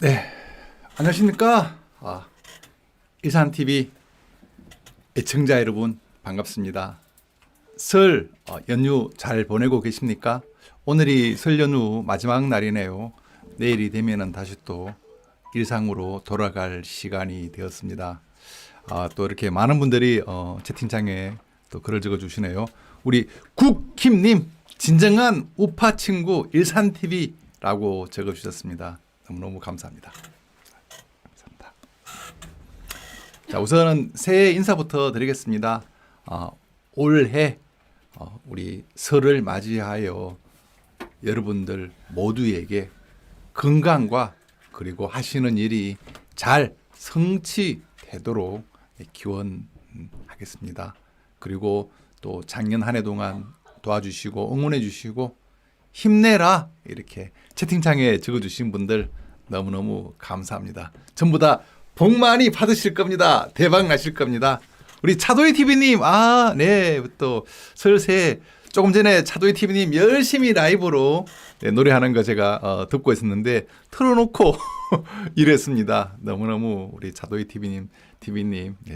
네, 안녕하십니까? 일산TV 애청자 여러분 반갑습니다. 설 연휴 잘 보내고 계십니까? 오늘이 설 연휴 마지막 날이네요. 내일이 되면은 다시 또 일상으로 돌아갈 시간이 되었습니다. 또 이렇게 많은 분들이 채팅창에 또 글을 적어주시네요. 우리 국힘님 진정한 우파 친구 일산TV라고 적어주셨습니다. 너무너무 감사합니다. 감사합니다. 자, 우선은 새해 인사부터 드리겠습니다. 올해 우리 설을 맞이하여 여러분들 모두에게 건강과 그리고 하시는 일이 잘 성취되도록 기원하겠습니다. 그리고 또 작년 한 해 동안 도와주시고 응원해 주시고 힘내라 이렇게 채팅창에 적어주신 분들 너무너무 감사합니다. 전부 다 복 많이 받으실 겁니다. 대박 나실 겁니다. 우리 차도희 TV님, 네, 또 설새 조금 전에 차도희 TV님 열심히 라이브로 노래하는 거 제가 듣고 있었는데 틀어놓고 이랬습니다. 너무너무 우리 차도희 TV님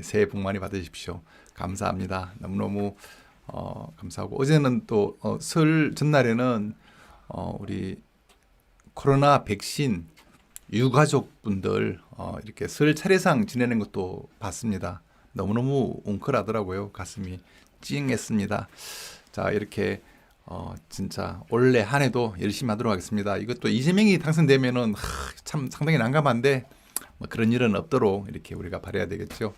새해 복 많이 받으십시오. 감사합니다. 너무너무 감사하고 어제는 또 설 전날에는 우리 코로나 백신 유가족분들 이렇게 설 차례상 지내는 것도 봤습니다. 너무너무 웅크라더라고요. 가슴이 찡했습니다. 자, 이렇게 진짜 올해 한 해도 열심히 하도록 하겠습니다. 이것도 이재명이 당선되면은 참 상당히 난감한데 뭐 그런 일은 없도록 이렇게 우리가 바라야 되겠죠.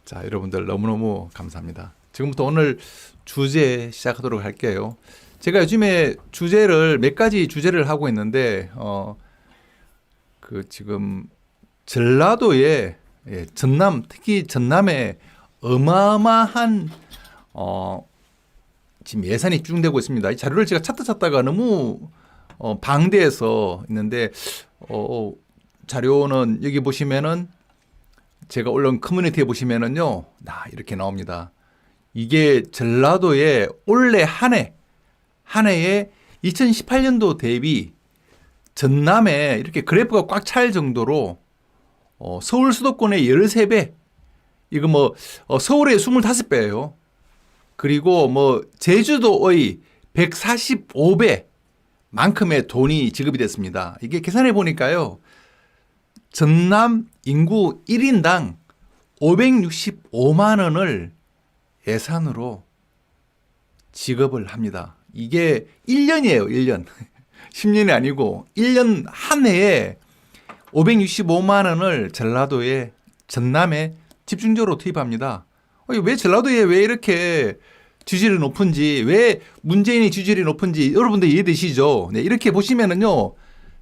자, 여러분들 너무너무 감사합니다. 지금부터 오늘 주제 시작하도록 할게요. 제가 요즘에 몇 가지 주제를 하고 있는데 지금 전라도에 전남, 특히 전남에 어마어마한 지금 예산이 집중되고 있습니다. 이 자료를 제가 찾다가 너무 방대해서 있는데 자료는 여기 보시면은 제가 올라온 커뮤니티에 보시면은요, 이렇게 나옵니다. 이게 전라도의 올해 한 해에 2018년도 대비 전남에 이렇게 그래프가 꽉 찰 정도로 서울 수도권의 13배, 이거 뭐 서울의 25배예요. 그리고 뭐 제주도의 145배 만큼의 돈이 지급이 됐습니다. 이게 계산해 보니까요, 전남 인구 1인당 565만 원을 예산으로 지급을 합니다. 이게 1년이에요, 1년. 10년이 아니고 1년 한 해에 565만 원을 전남에 집중적으로 투입합니다. 왜 전라도에 왜 이렇게 지지율이 높은지, 왜 문재인이 지지율이 높은지 여러분들 이해되시죠? 네, 이렇게 보시면은요,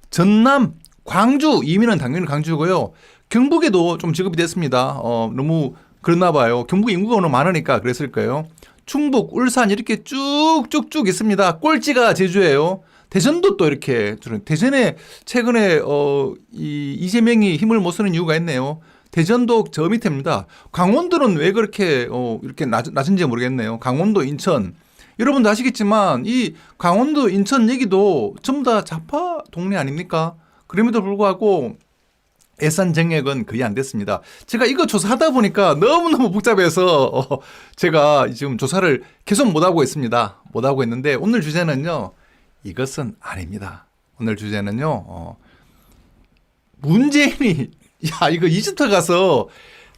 전남, 광주, 이민은 당연히 광주고요. 경북에도 좀 지급이 됐습니다. 너무 그랬나 봐요. 경북 인구가 너무 많으니까 그랬을 거예요. 충북, 울산 이렇게 쭉쭉쭉 있습니다. 꼴찌가 제주예요. 대전도 또 이렇게, 대전에 최근에 이재명이 힘을 못 쓰는 이유가 있네요. 대전도 저 밑에입니다. 강원도는 왜 그렇게 이렇게 낮은지 모르겠네요. 강원도, 인천. 여러분도 아시겠지만 이 강원도, 인천 여기도 전부 다 좌파 동네 아닙니까? 그럼에도 불구하고 예산 정액은 거의 안 됐습니다. 제가 이거 조사하다 보니까 너무너무 복잡해서 제가 지금 조사를 계속 못하고 있습니다. 못하고 있는데 오늘 주제는요, 이것은 아닙니다. 오늘 주제는요, 문재인이 이거 이집트 가서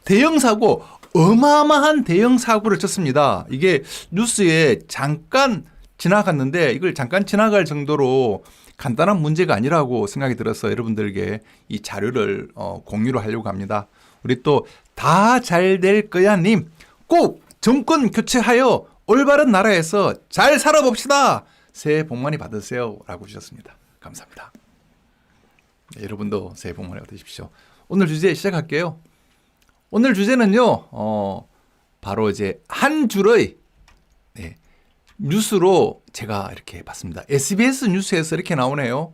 대형 사고, 어마어마한 대형 사고를 쳤습니다. 이게 뉴스에 잠깐 지나갔는데 이걸 잠깐 지나갈 정도로 간단한 문제가 아니라고 생각이 들어서 여러분들에게 이 자료를 공유를 하려고 합니다. 우리 또 다 잘 될 거야 님, 꼭 정권 교체하여 올바른 나라에서 잘 살아봅시다. 새해 복 많이 받으세요 라고 주셨습니다. 감사합니다. 네, 여러분도 새해 복 많이 받으십시오. 오늘 주제 시작할게요. 오늘 주제는요, 바로 이제 한 줄의 뉴스로 제가 이렇게 봤습니다. SBS 뉴스에서 이렇게 나오네요.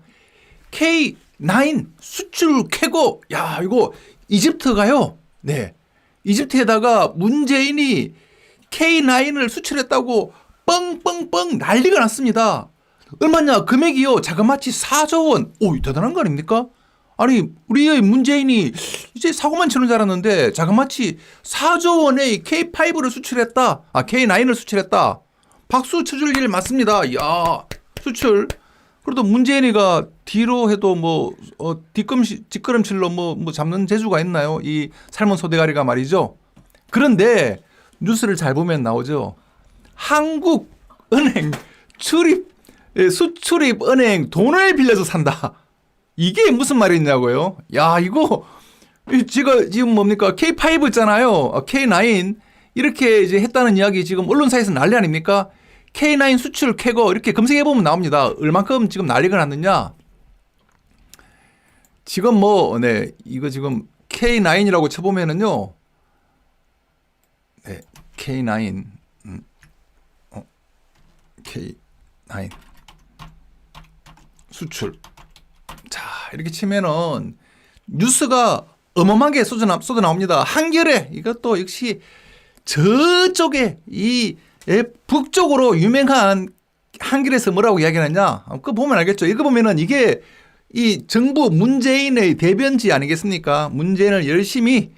K9 수출 쾌거. 야, 이거 이집트가요. 네, 이집트에다가 문재인이 K9을 수출했다고 뻥뻥뻥 난리가 났습니다. 얼마냐? 금액이요, 자그마치 4조 원. 오, 대단한 거 아닙니까? 아니, 우리의 문재인이 이제 사고만 치는 줄 알았는데 자그마치 4조 원의 K5를 수출했다. K9을 수출했다. 박수 쳐줄 일 맞습니다. 야, 수출. 그래도 문재인이가 뒤로 해도 뒷걸음질로 잡는 재주가 있나요? 이 삶은 소대가리가 말이죠. 그런데 뉴스를 잘 보면 나오죠. 한국은행 수출입 은행 돈을 빌려서 산다. 이게 무슨 말이냐고요? 야, 이거 지금 뭡니까? K5 있잖아요. K9 이렇게 이제 했다는 이야기 지금 언론사에서 난리 아닙니까? K9 수출 캐거 이렇게 검색해 보면 나옵니다. 얼만큼 지금 난리가 났느냐? 지금 이거 지금 K9이라고 쳐보면은요. 네, K9 K9 수출. 자, 이렇게 치면은 뉴스가 어마어마하게 쏟아 나옵니다. 한겨레 이것도 역시 저쪽에 이 북쪽으로 유명한 한겨레에서 뭐라고 이야기하느냐? 그거 보면 알겠죠. 이거 보면은 이게 이 정부 문재인의 대변지 아니겠습니까? 문재인을 열심히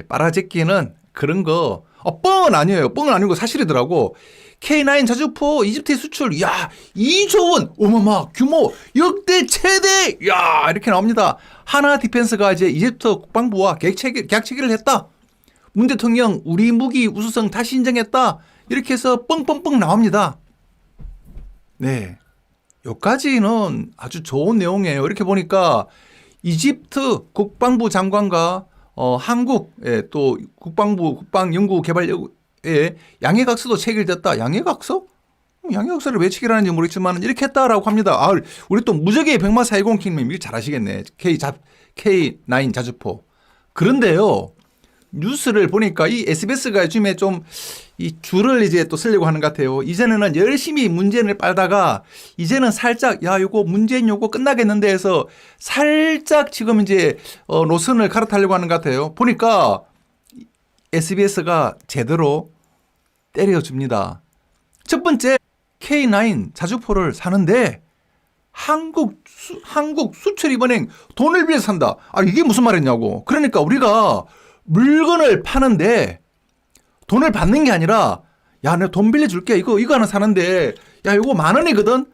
빨아제끼는 그런 거. 뻥은 아니에요. 뻥은 아니고 사실이더라고. K9 자주포 이집트에 수출, 야, 2조 원, 어마마 규모 역대 최대, 야, 이렇게 나옵니다. 하나 디펜스가 이제 이집트 국방부와 계약 체결을 했다. 문 대통령 우리 무기 우수성 다시 인정했다. 이렇게 해서 뻥뻥뻥 나옵니다. 네, 여기까지는 아주 좋은 내용이에요. 이렇게 보니까 이집트 국방부 장관과 한국 또 국방부 국방연구개발에 양해각서도 체결됐다. 양해각서? 양해각서를 왜 체결하는지 모르겠지만 이렇게 했다라고 합니다. 우리 또 무적의 백마 410킹님 일 잘하시겠네. K9 자주포. 그런데요, 뉴스를 보니까 이 SBS가 요즘에 좀 이 줄을 이제 또 쓰려고 하는 것 같아요. 이전에는 열심히 문재인을 빨다가 이제는 살짝 요거 문재인 요거 끝나겠는데 해서 살짝 지금 이제 노선을 갈아타려고 하는 것 같아요. 보니까 SBS가 제대로 때려줍니다. 첫 번째 K9 자주포를 사는데 한국 수출입은행 돈을 빌려 산다. 이게 무슨 말이냐고. 그러니까 우리가 물건을 파는데 돈을 받는 게 아니라 야, 내가 돈 빌려줄게. 이거 하나 사는데 야, 이거 10,000원이거든.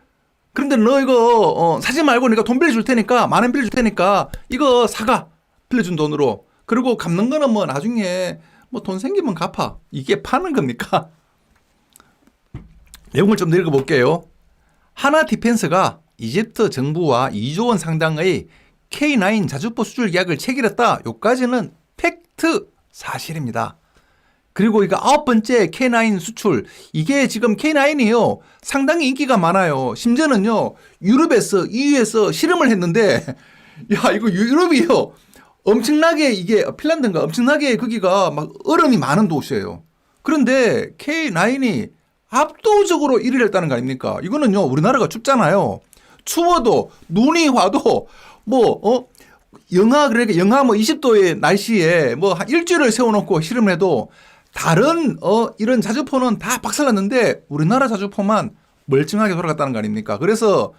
그런데 너 이거 사지 말고 내가 돈 빌려줄 테니까 10,000원 빌려줄 테니까 이거 사가. 빌려준 돈으로. 그리고 갚는 거는 나중에 돈 생기면 갚아. 이게 파는 겁니까? 내용을 좀 읽어볼게요. 하나 디펜스가 이집트 정부와 2조 원 상당의 K9 자주포 수출 계약을 체결했다. 여기까지는 팩트 사실입니다. 그리고 이거 9번째 K9 수출. 이게 지금 K9이요. 상당히 인기가 많아요. 심지어는요. 유럽에서 EU에서 실험을 했는데 야, 이거 유럽이요. 엄청나게 이게 핀란드인가 엄청나게 거기가 막 얼음이 많은 도시예요. 그런데 K9이 압도적으로 1위를 했다는 거 아닙니까? 이거는요. 우리나라가 춥잖아요. 추워도 눈이 와도 영하 20도의 날씨에 한 일주일을 세워놓고 실험을 해도 다른 이런 자주포는 다 박살났는데 우리나라 자주포만 멀쩡하게 돌아갔다는 거 아닙니까? 그래서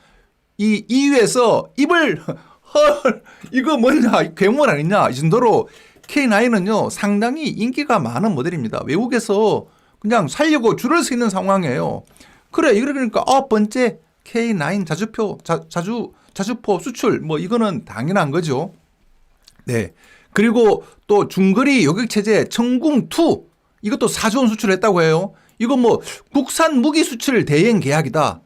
이 EU에서 입을 헐 이거 뭐냐 괴물 아니냐 이 정도로 K9은요 상당히 인기가 많은 모델입니다. 외국에서 그냥 살려고 줄을 서 있는 상황이에요. 그래 그러니까 9번째 K9 자주포 수출 이거는 당연한 거죠. 네. 그리고 또 중거리 요격 체제 청궁2 이것도 4조 원 수출했다고 해요. 이거 국산 무기 수출 대행 계약이다.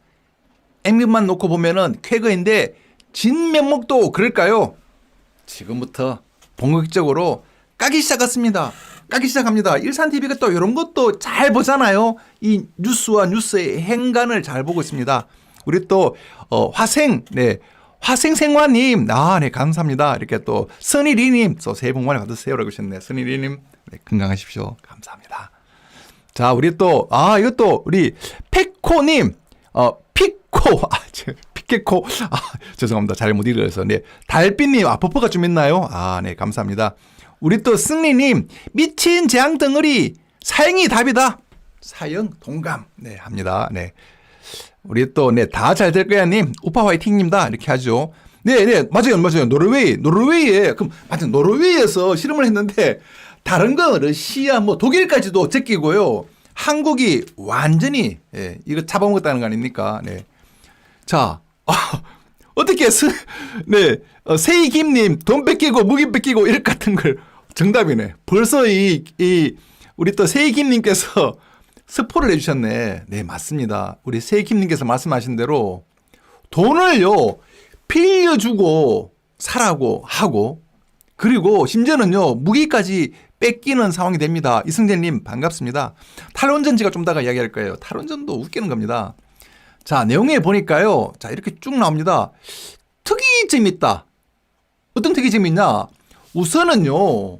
액면만 놓고 보면은 쾌거인데 진면목도 그럴까요? 지금부터 본격적으로 까기 시작합니다. 일산TV가 또 이런 것도 잘 보잖아요. 이 뉴스와 뉴스의 행간을 잘 보고 있습니다. 우리 또 화생생화님, 네, 감사합니다. 이렇게 또 선일이님, 또 새해 복 많이 받으세요라고 하셨네. 선일이님, 네, 건강하십시오. 감사합니다. 자, 우리 또 이것도 우리 페코님, 피케코, 죄송합니다. 잘못 읽어서. 네, 달빛님, 버퍼가 좀 있나요? 네, 감사합니다. 우리 또 승리님, 미친 재앙 덩어리, 사형이 답이다. 사형 동감, 네, 합니다. 네. 우리 또, 다 잘 될 거야, 님. 우파 화이팅입니다. 이렇게 하죠. 네, 맞아요. 노르웨이에, 그럼, 맞아, 노르웨이에서 실험을 했는데, 다른 건 러시아, 뭐, 독일까지도 제끼고요. 한국이 완전히, 예, 이거 잡아먹었다는 거 아닙니까? 네. 자, 어떻게, 네, 세이김님, 돈 뺏기고, 무기 뺏기고, 이럴 같은 걸, 정답이네. 벌써 우리 또 세이김님께서 스포를 해주셨네. 네, 맞습니다. 우리 세이김님께서 말씀하신 대로, 돈을요, 빌려주고 사라고 하고 그리고 심지어는요 무기까지 뺏기는 상황이 됩니다. 이승재님 반갑습니다. 탈원전 제가 좀 이따가 이야기할 거예요. 탈원전도 웃기는 겁니다. 자 내용에 보니까요. 자 이렇게 쭉 나옵니다. 특이점이 있다. 어떤 특이점이 있냐. 우선은요.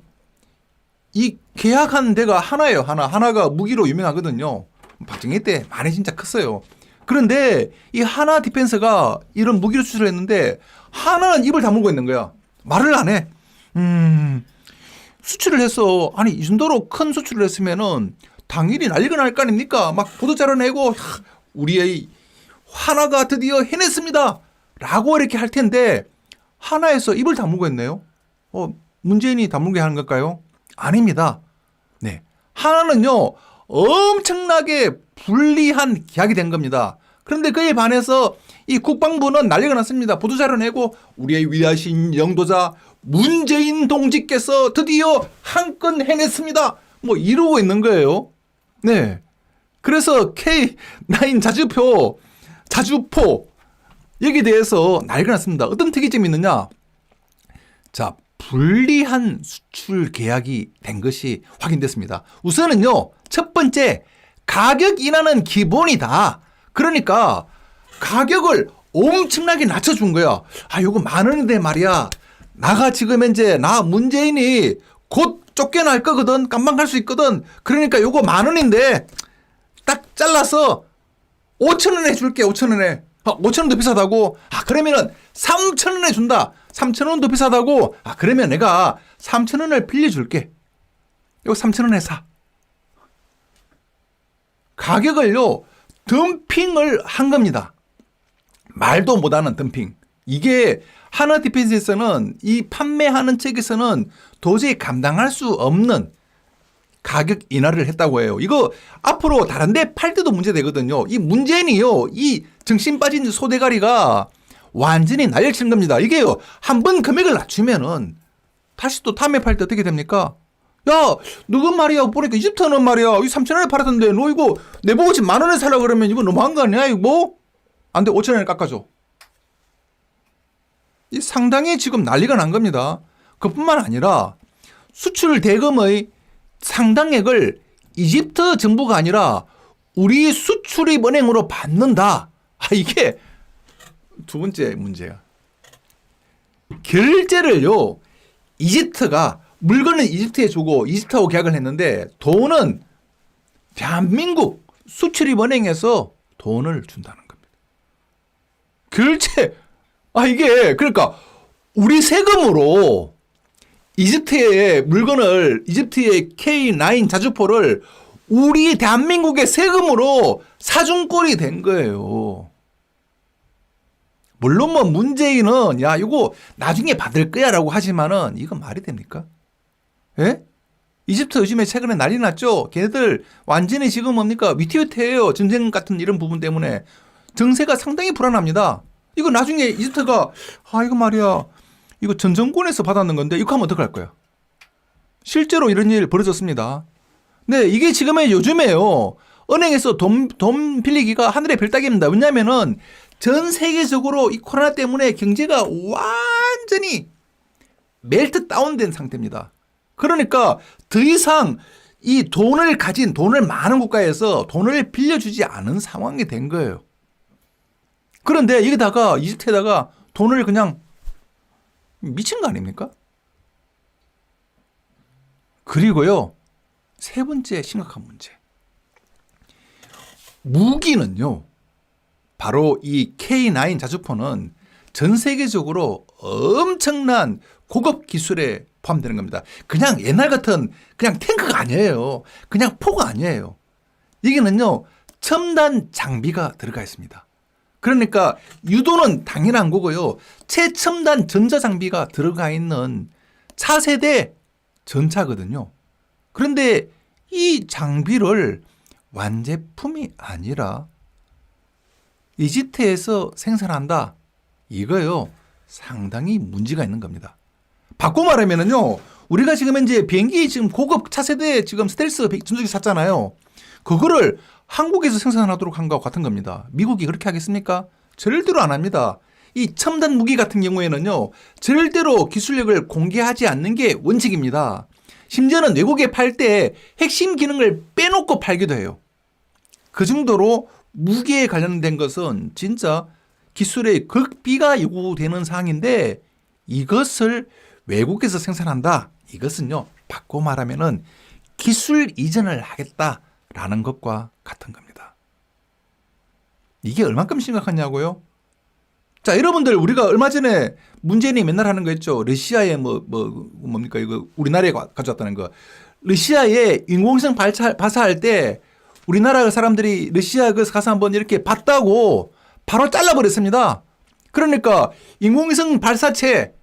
이 계약한 데가 하나예요. 하나가 무기로 유명하거든요. 박정희 때 많이 진짜 컸어요. 그런데 이 하나 디펜스가 이런 무기를 수출했는데 하나는 입을 다물고 있는 거야. 말을 안 해. 수출을 해서 아니 이 정도로 큰 수출을 했으면은 당일이 난리가 날 거 아닙니까? 막 보도자료 내고 우리의 하나가 드디어 해냈습니다. 라고 이렇게 할 텐데 하나에서 입을 다물고 있네요. 문재인이 다물게 하는 걸까요? 아닙니다. 네. 하나는요. 엄청나게 불리한 계약이 된 겁니다. 그런데 그에 반해서 이 국방부는 난리가 났습니다. 보도자료 내고 우리의 위대하신 영도자 문재인 동지께서 드디어 한 건 해냈습니다. 뭐 이러고 있는 거예요. 네. 그래서 K9 자주포 여기에 대해서 난리가 났습니다. 어떤 특이점이 있느냐? 자, 불리한 수출 계약이 된 것이 확인됐습니다. 우선은요. 첫 번째 가격 인하는 기본이다. 그러니까 가격을 엄청나게 낮춰준 거야. 요거 10,000원인데 말이야. 나가 지금 현재 나 문재인이 곧 쫓겨날 거거든. 깜방 갈 수 있거든. 그러니까 요거 10,000원인데 딱 잘라서 5,000원에 줄게. 5,000원에. 5,000원 더 비싸다고? 그러면은 3,000원에 준다. 3,000원 더 비싸다고? 그러면 내가 3,000원을 빌려줄게. 이거 3,000원에 사. 가격을요, 덤핑을 한 겁니다. 말도 못하는 덤핑. 이게 하나 디펜스에서는 이 판매하는 측에서는 도저히 감당할 수 없는 가격 인하를 했다고 해요. 이거 앞으로 다른 데 팔 때도 문제되거든요. 이 문재인이요. 이 정신 빠진 소대가리가 완전히 난리를 치는 겁니다. 이게요. 한번 금액을 낮추면은 다시 또 다음에 팔 때 어떻게 됩니까? 야, 너가 말이야. 보니까 이집트는 말이야. 이 3,000원에 팔았던데 너 이거 내보고 지금 10,000원에 살라 그러면 이거 너무한 거 아니야? 이거 뭐? 안 돼. 5,000원에 깎아줘. 이 상당히 지금 난리가 난 겁니다. 그뿐만 아니라 수출 대금의 상당액을 이집트 정부가 아니라 우리 수출입은행으로 받는다. 이게 두 번째 문제야. 결제를요. 이집트가 물건을 이집트에 주고 이집트하고 계약을 했는데 돈은 대한민국 수출입은행에서 돈을 준다는 겁니다. 결제. 이게 그러니까 우리 세금으로 이집트의 물건을 이집트의 K9 자주포를 우리 대한민국의 세금으로 사준 꼴이 된 거예요. 물론 뭐 문재인은 야 이거 나중에 받을 거야라고 하지만은 이건 말이 됩니까? 예? 이집트 요즘에 최근에 난리 났죠. 걔네들 완전히 지금 뭡니까 위태위태해요. 전쟁 같은 이런 부분 때문에 정세가 상당히 불안합니다. 이거 나중에 이집트가 이거 말이야 이거 전 정권에서 받았는 건데 이거 하면 어떡할 거야? 실제로 이런 일 벌어졌습니다. 네, 이게 지금의 요즘에요. 은행에서 돈 빌리기가 하늘의 별 따기입니다. 왜냐하면은 전 세계적으로 이 코로나 때문에 경제가 완전히 멜트 다운된 상태입니다. 그러니까 더 이상 이 돈을 가진 돈을 많은 국가에서 돈을 빌려주지 않은 상황이 된 거예요. 그런데 여기다가 이집트에다가 돈을 그냥 미친 거 아닙니까? 그리고요. 세 번째 심각한 문제. 무기는요. 바로 이 K9 자주포는 전 세계적으로 엄청난 고급 기술에 포함되는 겁니다. 그냥 옛날 같은 그냥 탱크가 아니에요. 그냥 포가 아니에요. 이게는요. 첨단 장비가 들어가 있습니다. 그러니까 유도는 당연한 거고요. 최첨단 전자장비가 들어가 있는 차세대 전차거든요. 그런데 이 장비를 완제품이 아니라 이집트에서 생산한다. 이거요. 상당히 문제가 있는 겁니다. 바꿔 말하면은요. 우리가 지금 현재 비행기 지금 고급 차세대 지금 스텔스 전투기 샀잖아요. 그거를 한국에서 생산하도록 한 것과 같은 겁니다. 미국이 그렇게 하겠습니까? 절대로 안 합니다. 이 첨단 무기 같은 경우에는요. 절대로 기술력을 공개하지 않는 게 원칙입니다. 심지어는 외국에 팔 때 핵심 기능을 빼놓고 팔기도 해요. 그 정도로 무기에 관련된 것은 진짜 기술의 극비가 요구되는 사항인데 이것을 외국에서 생산한다. 이것은요. 바꿔 말하면은 기술 이전을 하겠다라는 것과 같은 겁니다. 이게 얼만큼 심각하냐고요? 자, 여러분들 우리가 얼마 전에 문재인이 맨날 하는 거 있죠. 러시아에 뭡니까 이거 우리나라에 가져왔다는 거. 러시아에 인공위성 발사할 때 우리나라 사람들이 러시아 그 가서 한번 이렇게 봤다고 바로 잘라버렸습니다. 그러니까 인공위성 발사체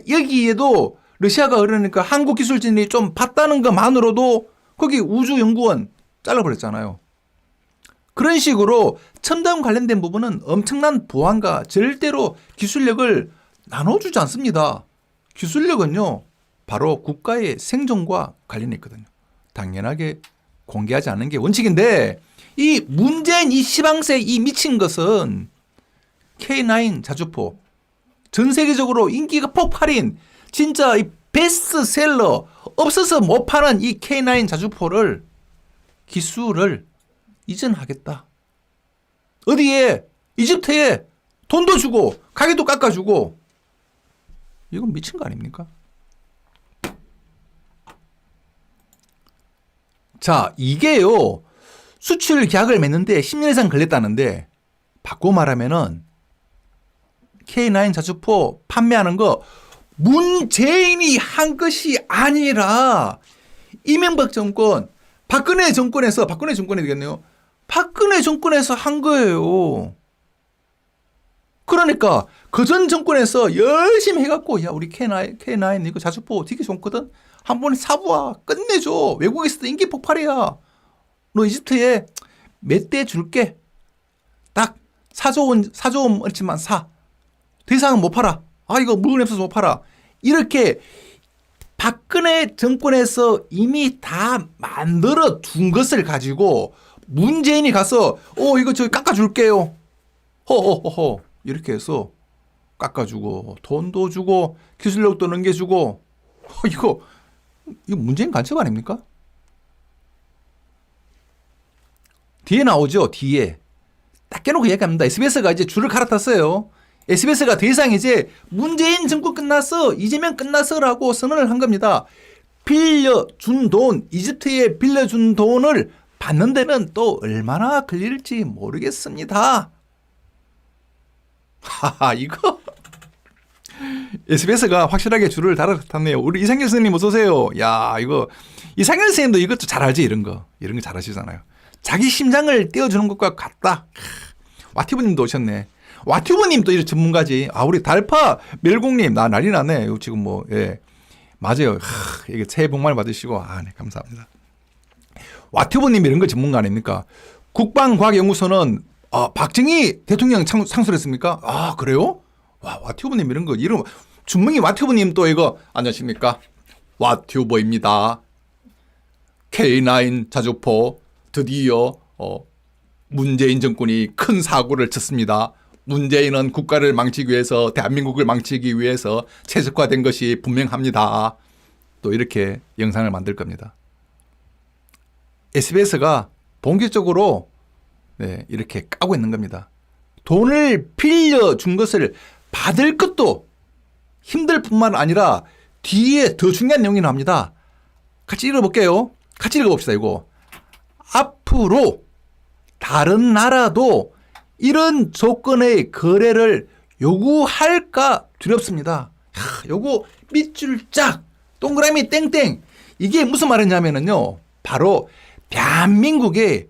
여기에도 러시아가 그러니까 한국 기술진이 좀 봤다는 것만으로도 거기 우주연구원 잘라버렸잖아요. 그런 식으로 첨단 관련된 부분은 엄청난 보안과 절대로 기술력을 나눠주지 않습니다. 기술력은요. 바로 국가의 생존과 관련이 있거든요. 당연하게 공개하지 않는 게 원칙인데 이 문재인 이 시방세 이 미친 것은 K9 자주포 전 세계적으로 인기가 폭발인 진짜 이 베스트셀러 없어서 못 파는 이 K9 자주포를 기술을 이전하겠다. 어디에? 이집트에 돈도 주고 가격도 깎아주고 이건 미친 거 아닙니까? 자, 이게요. 수출 계약을 맺는데 10년 이상 걸렸다는데 바꿔 말하면은 K9 자주포 판매하는 거 문재인이 한 것이 아니라 이명박 정권, 박근혜 정권이 되겠네요. 박근혜 정권에서 한 거예요. 그러니까 그 전 정권에서 열심히 해갖고 야 우리 K9 이거 자주포 되게 좋거든. 한 번에 사부와 끝내줘. 외국에서도 인기 폭발이야. 너 이집트에 몇 대 줄게. 딱 4조 원 얼치만 사. 더 이상은 못 팔아. 아 이거 물건이 없어서 못 팔아. 이렇게 박근혜 정권에서 이미 다 만들어 둔 것을 가지고 문재인이 가서 이거 저기 깎아줄게요. 허허허허 이렇게 해서 깎아주고 돈도 주고 기술력도 넘겨주고 이거 문재인 간첩 아닙니까? 뒤에 나오죠. 뒤에 딱 깨놓고 얘기합니다. SBS가 이제 줄을 갈아탔어요. SBS가 더 이상 이제 문재인 정권 끝났어 이재명 끝났어라고 선언을 한 겁니다. 빌려준 돈 이집트에 빌려준 돈을 받는 데는 또 얼마나 걸릴지 모르겠습니다. 하하 이거 SBS가 확실하게 줄을 달아탔네요. 우리 이상열 선생님 어서 오세요. 야 이거 이상열 선생님도 이것도 잘 알지 이런 거 잘 아시잖아요. 자기 심장을 떼어주는 것과 같다. 와티브님도 오셨네. 와튜브님 또 이런 전문가지. 우리 달파 멜공님 나 난리 나네. 지금 맞아요. 이게 새해 복 많이 받으시고 네 감사합니다. 와튜브님 이런 거 전문가 아닙니까? 국방과학연구소는 박정희 대통령 창설했습니까? 그래요? 와 와튜브님 이런 거 이름 준명이 와튜브님 또 이거 안녕하십니까? 와튜버입니다. K9 자주포 드디어 문재인 정권이 큰 사고를 쳤습니다. 문재인은 국가를 망치기 위해서 대한민국을 망치기 위해서 최적화된 것이 분명합니다. 또 이렇게 영상을 만들 겁니다. SBS가 본격적으로 이렇게 까고 있는 겁니다. 돈을 빌려준 것을 받을 것도 힘들 뿐만 아니라 뒤에 더 중요한 내용이 나옵니다. 같이 읽어볼게요. 같이 읽어봅시다. 이거 앞으로 다른 나라도 이런 조건의 거래를 요구할까 두렵습니다. 요거 밑줄 짝 동그라미 땡땡 이게 무슨 말이냐면요 바로 대한민국의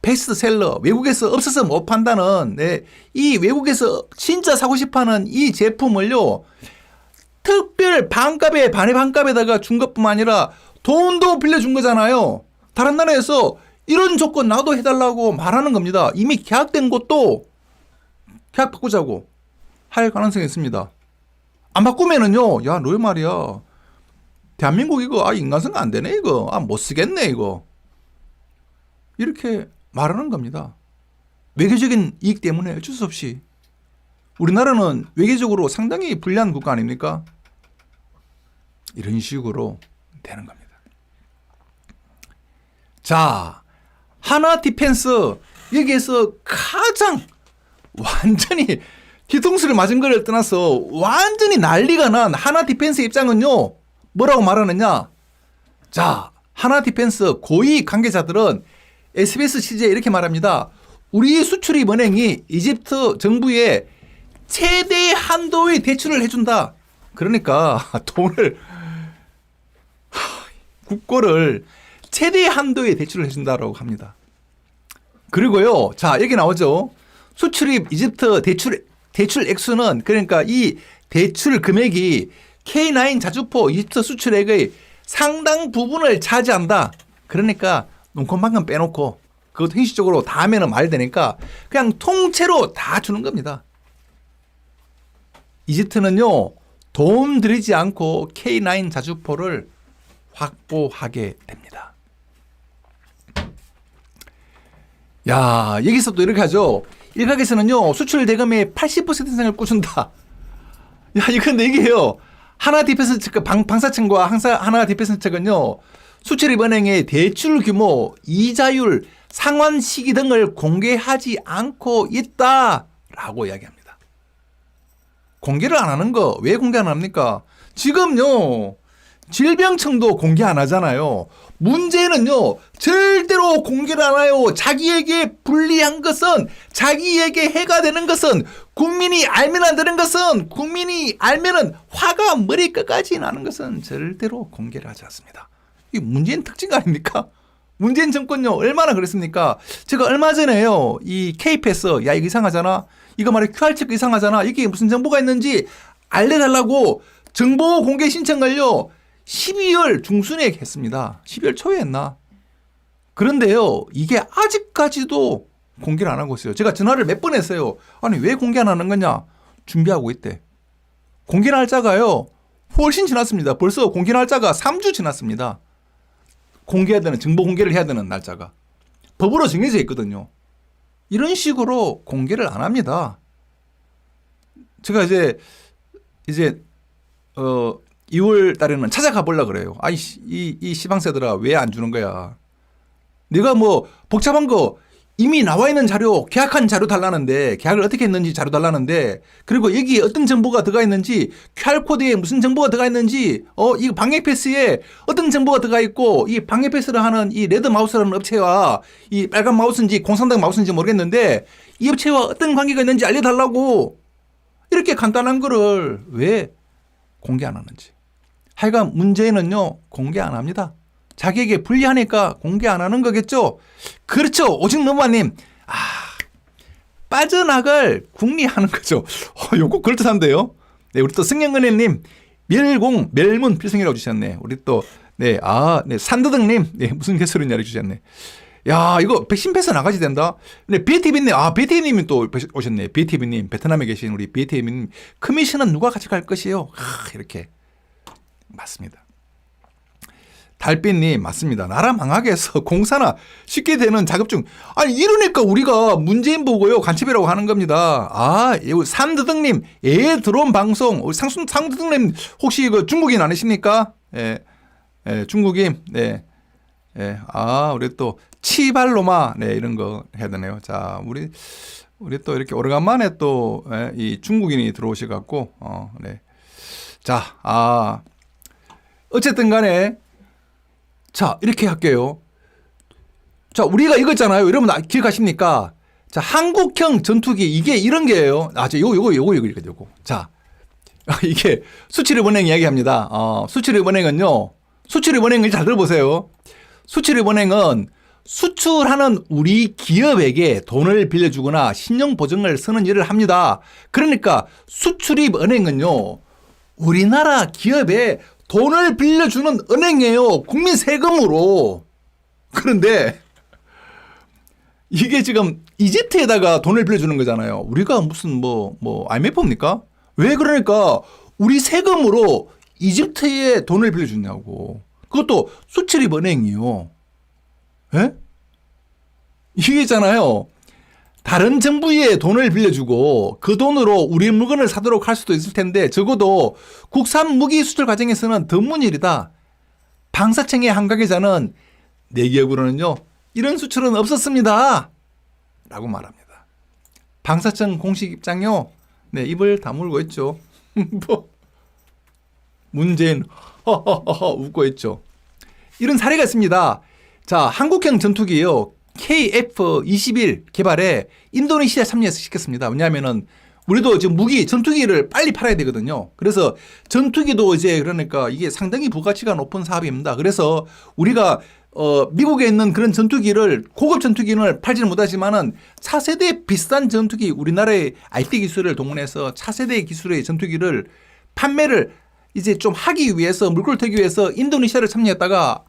베스트셀러, 외국에서 없어서 못 판다는, 네, 이 외국에서 진짜 사고 싶어 하는 이 제품을요, 특별 반값에, 반의 반값에다가 준 것뿐만 아니라 돈도 빌려준 거잖아요. 다른 나라에서 이런 조건 나도 해달라고 말하는 겁니다. 이미 계약된 것도 계약 바꾸자고 할 가능성이 있습니다. 안 바꾸면은요, 야, 너 말이야. 대한민국 이거, 인간성 안 되네, 이거. 못 쓰겠네, 이거. 이렇게 말하는 겁니다. 외교적인 이익 때문에 어쩔 수 없이. 우리나라는 외교적으로 상당히 불리한 국가 아닙니까? 이런 식으로 되는 겁니다. 자, 하나 디펜스, 여기에서 가장 완전히 뒤통수를 맞은 거를 떠나서 완전히 난리가 난 하나 디펜스 입장은요, 뭐라고 말하느냐? 자, 하나 디펜스 고위 관계자들은 SBS 취재에 이렇게 말합니다. 우리 수출입은행이 이집트 정부에 최대 한도의 대출을 해준다. 그러니까 돈을, 국고를 최대 한도의 대출을 해준다라고 합니다. 그리고요, 자, 여기 나오죠. 수출입 이집트 대출 액수는, 그러니까 이 대출 금액이 K9 자주포 이집트 수출액의 상당 부분을 차지한다. 그러니까 농촌방금 빼놓고 그것도 형식적으로 다 하면은 말 되니까 그냥 통째로 다 주는 겁니다. 이집트는요, 돈 들이지 않고 K9 자주포를 확보하게 됩니다. 야, 여기서 또 이렇게 하죠. 일각에서는요, 수출 대금의 80% 이상을 꽂은다. 야, 이건 얘기해요. 하나 디펜스 측, 방사청과 하나 디펜스 측은요, 수출입은행의 대출 규모, 이자율, 상환 시기 등을 공개하지 않고 있다라고 이야기합니다. 공개를 안 하는 거 왜 공개 안 합니까? 지금요, 질병청도 공개 안 하잖아요. 문제는요, 절대로 공개를 안 해요. 자기에게 불리한 것은, 자기에게 해가 되는 것은, 국민이 알면 안 되는 것은, 국민이 알면은 화가 머리끝까지 나는 것은 절대로 공개를 하지 않습니다. 이 문재인 특징 아닙니까? 문재인 정권요, 얼마나 그랬습니까? 제가 얼마 전에요, 이 K패스, 야, 이거 이상하잖아? 이거 말이야, QR체크 이상하잖아? 이게 무슨 정보가 있는지 알려달라고 정보 공개 신청을요, 12월 중순에 했습니다. 12월 초에 했나? 그런데요, 이게 아직까지도 공개를 안 하고 있어요. 제가 전화를 몇 번 했어요. 아니, 왜 공개 안 하는 거냐? 준비하고 있대. 공개 날짜가요, 훨씬 지났습니다. 벌써 공개 날짜가 3주 지났습니다. 공개해야 되는, 정보 공개를 해야 되는 날짜가. 법으로 정해져 있거든요. 이런 식으로 공개를 안 합니다. 제가 이제 2월 달에는 찾아가 보려고 그래요. 아이, 이 시방새들아, 왜 안 주는 거야? 내가 뭐 복잡한 거 이미 나와 있는 자료, 계약한 자료 달라는데, 계약을 어떻게 했는지 자료 달라는데, 그리고 여기에 어떤 정보가 들어가 있는지, QR코드에 무슨 정보가 들어가 있는지, 이 방역패스에 어떤 정보가 들어가 있고, 이 방역패스를 하는 이 레드마우스라는 업체와 이 빨간 마우스인지 공산당 마우스인지 모르겠는데, 이 업체와 어떤 관계가 있는지 알려달라고, 이렇게 간단한 거를 왜 공개 안 하는지. 하여간 문제는요, 공개 안 합니다. 자기에게 불리하니까 공개 안 하는 거겠죠? 그렇죠. 오직 노마님. 빠져나갈 궁리하는 거죠. 요거 그럴듯한데요. 네, 우리 또 승영은혜님, 멸문 필승이라고 주셨네. 우리 또, 네, 산드등님, 네, 무슨 개소리냐고 주셨네. 야, 이거 백신 패스 나가지 된다. 네, BTV님, BTV님이 또 오셨네. BTV님, 베트남에 계신 우리 BTV님, 커미션은 누가 같이 갈 것이에요? 이렇게. 맞습니다. 달빛님, 맞습니다. 나라 망하게 해서 공사나 쉽게 되는 자격증. 아니, 이러니까 우리가 문재인 보고요, 간첩이라고 하는 겁니다. 삼드등님, 들어온 방송. 우리 상드등님, 혹시 이거 중국인 아니십니까? 예, 중국인. 네. 예, 우리 또, 치발로마. 네, 이런 거 해야 되네요. 자, 우리 또 이렇게 오래간만에 또, 이 중국인이 들어오셔갖고, 네. 자, 어쨌든 간에, 자, 이렇게 할게요. 자, 우리가 이거 있잖아요. 여러분 기억하십니까? 자, 한국형 전투기, 이게 이런 게예요. 요거. 자, 이게 수출입은행 이야기합니다. 수출입은행은요, 수출입은행을 잘 들어보세요. 수출입은행은 수출하는 우리 기업에게 돈을 빌려주거나 신용보증을 서는 일을 합니다. 그러니까 수출입 은행은요, 우리나라 기업에 돈을 빌려주는 은행이에요. 국민 세금으로. 그런데 이게 지금 이집트에다가 돈을 빌려주는 거잖아요. 우리가 무슨 IMF입니까? 왜 그러니까 우리 세금으로 이집트에 돈을 빌려주냐고. 그것도 수출입 은행이요. 예? 이게잖아요. 다른 정부에 돈을 빌려주고 그 돈으로 우리 물건을 사도록 할 수도 있을 텐데 적어도 국산 무기 수출 과정에서는 드문 일이다. 방사청의 한각계자는 내 기억으로는요, 이런 수출은 없었습니다. 라고 말합니다. 방사청 공식 입장요, 네, 입을 다물고 있죠. 문재인 허허허허 웃고 있죠. 이런 사례가 있습니다. 자, 한국형 전투기요, KF-21 개발에 인도네시아 참여해서 시켰습니다. 왜냐하면은 우리도 지금 무기, 전투기를 빨리 팔아야 되거든요. 그래서 전투기도 이제 그러니까 이게 상당히 부가치가 높은 사업입니다. 그래서 우리가 미국에 있는 그런 전투기를, 고급 전투기는 팔지는 못하지만은 차세대 비싼 전투기, 우리나라의 IT 기술을 동원해서 차세대 기술의 전투기를 판매를 이제 좀 하기 위해서, 물꼬를 트기 위해서 인도네시아를 참여했다가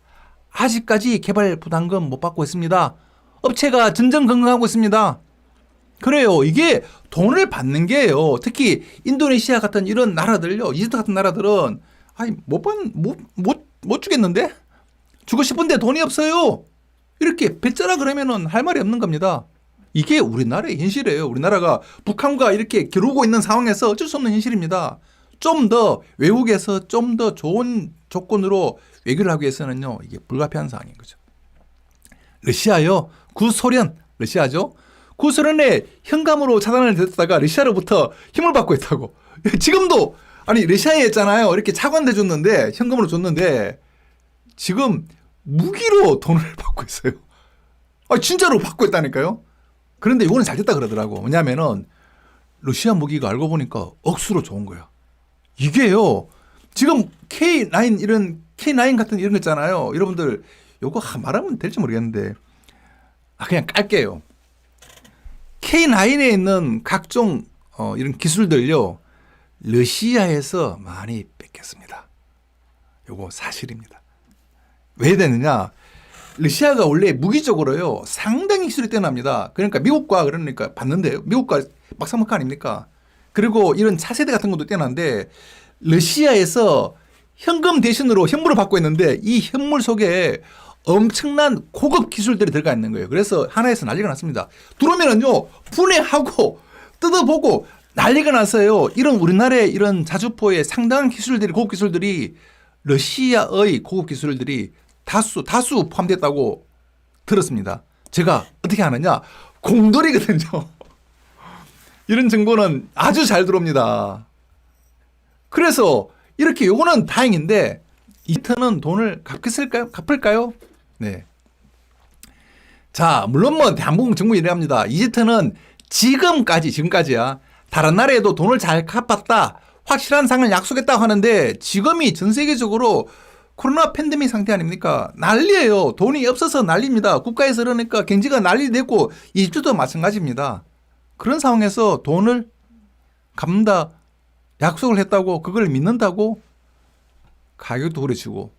아직까지 개발 부담금 못 받고 있습니다. 업체가 전전긍긍하고 있습니다. 그래요. 이게 돈을 받는 게요. 특히 인도네시아 같은 이런 나라들요, 이집트 같은 나라들은 아니 못 주겠는데? 주고 싶은데 돈이 없어요. 이렇게 뱉자라 그러면은 할 말이 없는 겁니다. 이게 우리나라의 현실이에요. 우리나라가 북한과 이렇게 겨루고 있는 상황에서 어쩔 수 없는 현실입니다. 좀 더 외국에서 좀 더 좋은 조건으로 외교를 하기 위해서는요, 이게 불가피한 상황인 거죠. 러시아요, 구소련, 러시아죠. 구소련에 현감으로 차단을 됐다가 러시아로부터 힘을 받고 있다고. 지금도 아니 러시아에 있잖아요. 이렇게 차관돼 줬는데, 현금으로 줬는데 지금 무기로 돈을 받고 있어요. 진짜로 받고 있다니까요. 그런데 이거는 잘 됐다 그러더라고. 왜냐하면은 러시아 무기가 알고 보니까 억수로 좋은 거야. 이게요, 지금 K9 이런 K9 같은 이런 거 있잖아요. 여러분들 요거 말하면 될지 모르겠는데 그냥 깔게요. K9에 있는 각종 이런 기술들요, 러시아에서 많이 뺏겼습니다. 요거 사실입니다. 왜 되느냐? 러시아가 원래 무기적으로요 상당히 기술이 뛰어납니다. 그러니까 미국과 그러니까 봤는데요, 미국과 막상막하 아닙니까? 그리고 이런 차세대 같은 것도 뛰어난데 러시아에서 현금 대신으로 현물을 받고 있는데 이 현물 속에 엄청난 고급 기술들이 들어가 있는 거예요. 그래서 하나에서 난리가 났습니다. 들어오면은요, 분해하고 뜯어보고 난리가 났어요. 이런 우리나라의 이런 자주포의 상당한 기술들이, 고급 기술들이 러시아의 고급 기술들이 다수 포함됐다고 들었습니다. 제가 어떻게 아느냐? 공돌이거든요. 이런 정보는 아주 잘 들어옵니다. 그래서 이렇게 요거는 다행인데 이집트는 돈을 갚을까요? 네. 자, 물론 대한민국 정부 이래합니다. 이집트는 지금까지야 다른 나라에도 돈을 잘 갚았다, 확실한 상을 약속했다고 하는데 지금이 전 세계적으로 코로나 팬데믹 상태 아닙니까? 난리예요. 돈이 없어서 난리입니다. 국가에서 그러니까 경제가 난리 됐고 이집트도 마찬가지입니다. 그런 상황에서 돈을 갚는다 약속을 했다고 그걸 믿는다고 가격도 오래 주고,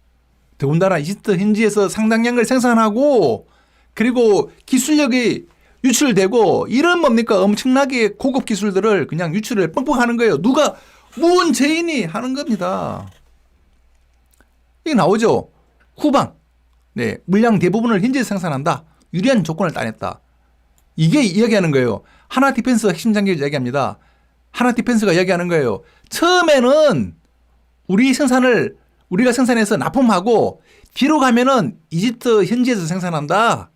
더군다나 이집트 현지에서 상당량을 생산하고 그리고 기술력이 유출되고 이런 뭡니까? 엄청나게 고급 기술들을 그냥 유출을 뻥뻥 하는 거예요. 누가? 문재인이 하는 겁니다. 이게 나오죠. 후방. 네, 물량 대부분을 현지에서 생산한다. 유리한 조건을 따냈다. 이게 이야기하는 거예요. 하나 디펜스 핵심 장기를 이야기합니다. 하나 디펜스가 이야기하는 거예요. 처음에는 우리가 생산해서 납품하고 뒤로 가면은 이집트 현지에서 생산한다.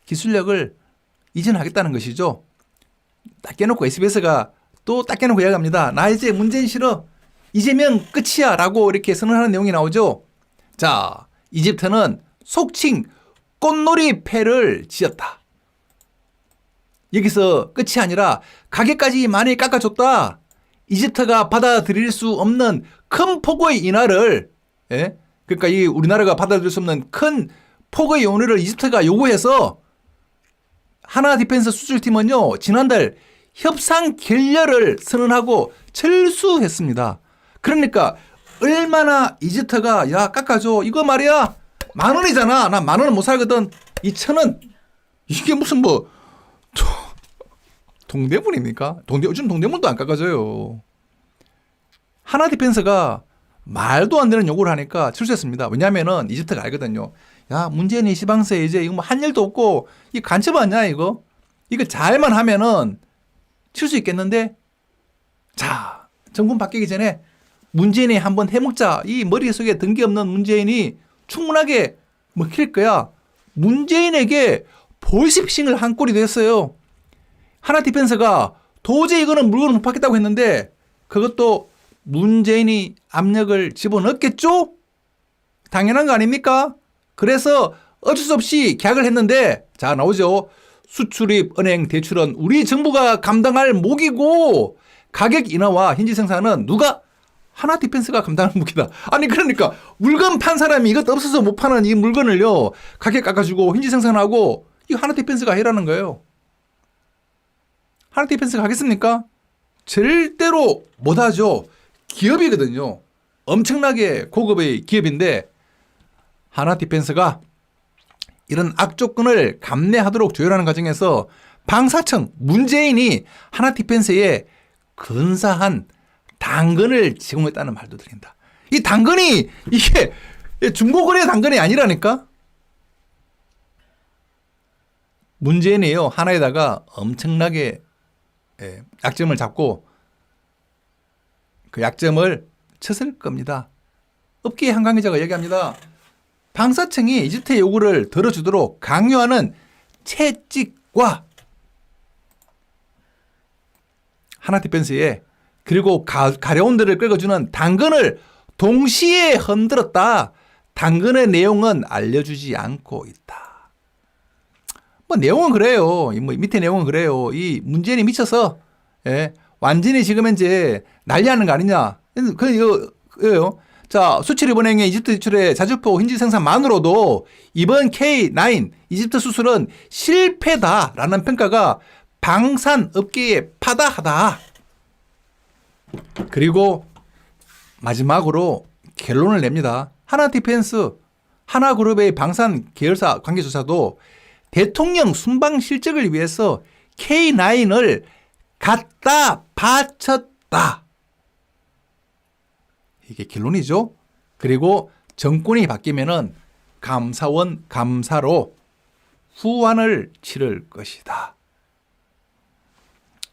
기술력을 이전하겠다는 것이죠. 딱 깨놓고 SBS가 또 딱 깨놓고 이야기합니다. 나 이제 문재인 싫어. 이재명 끝이야. 라고 이렇게 선언하는 내용이 나오죠. 자, 이집트는 속칭 꽃놀이패를 지었다. 여기서 끝이 아니라 가격까지 많이 깎아줬다. 이집트가 받아들일 수 없는 큰 폭의 인하를, 예? 그러니까 이 우리나라가 받아들일 수 없는 큰 폭의 용의를 이집트가 요구해서 하나 디펜스 수출팀은요, 지난달 협상 결렬을 선언하고 철수했습니다. 그러니까 얼마나 이집트가 야 깎아줘 이거 말이야 10,000원이잖아 나 10,000원 못 살거든 2,000원 이게 무슨 뭐 동대문입니까? 요즘 동대문도 안 깎아줘요. 하나 디펜스가 말도 안 되는 요구를 하니까 철수했습니다. 왜냐면은 이집트가 알거든요. 야 문재인이 시방세 이제 이거 뭐 한 일도 없고 이 간첩 아니야 이거 잘만 하면은 칠 수 있겠는데 자 정권 바뀌기 전에 문재인이 한번 해먹자. 이 머릿속에 든기 없는 문재인이 충분하게 먹힐 거야. 문재인에게 보이스피싱을 한 꼴이 됐어요. 하나 디펜스가 도저히 이거는 물건을 못 받겠다고 했는데 그것도 문재인이 압력을 집어넣었겠죠? 당연한 거 아닙니까? 그래서 어쩔 수 없이 계약을 했는데 자 나오죠. 수출입, 은행, 대출은 우리 정부가 감당할 목이고 가격 인하와 현지 생산은 누가? 하나 디펜스가 감당할 목이다. 아니 그러니까 물건 판 사람이 이것 없어서 못 파는 이 물건을요. 가격 깎아주고 현지 생산하고 이거 하나 디펜스가 해라는 거예요. 하나 디펜스가 하겠습니까? 절대로 못하죠. 기업이거든요. 엄청나게 고급의 기업인데 하나 디펜스가 이런 악조건을 감내하도록 조율하는 과정에서 방사청 문재인이 하나 디펜스에 근사한 당근을 제공했다는 말도 드린다. 이 당근이 이게 중고거래 당근이 아니라니까. 문재인이요 하나에다가 엄청나게 약점을 잡고 그 약점을 쳤을 겁니다. 업계 한 관계자가 얘기합니다. 방사청이 이집트의 요구를 들어주도록 강요하는 채찍과 하나 디펜스에 그리고 가려운 데를 끌어주는 당근을 동시에 흔들었다. 당근의 내용은 알려주지 않고 있다. 뭐 내용은 그래요. 뭐 밑에 내용은 그래요. 이 문재인이 미쳐서 완전히 지금 이제 난리하는 거 아니냐. 그래요. 자, 수출입은행의 이집트 지출의 자주포 현지 생산만으로도 이번 K9 이집트 수출은 실패다라는 평가가 방산업계에 파다하다. 그리고 마지막으로 결론을 냅니다. 하나 디펜스, 하나그룹의 방산 계열사 관계조사도 대통령 순방 실적을 위해서 K9을 갖다 바쳤다. 이게 결론이죠. 그리고 정권이 바뀌면은 감사원 감사로 후환을 치를 것이다.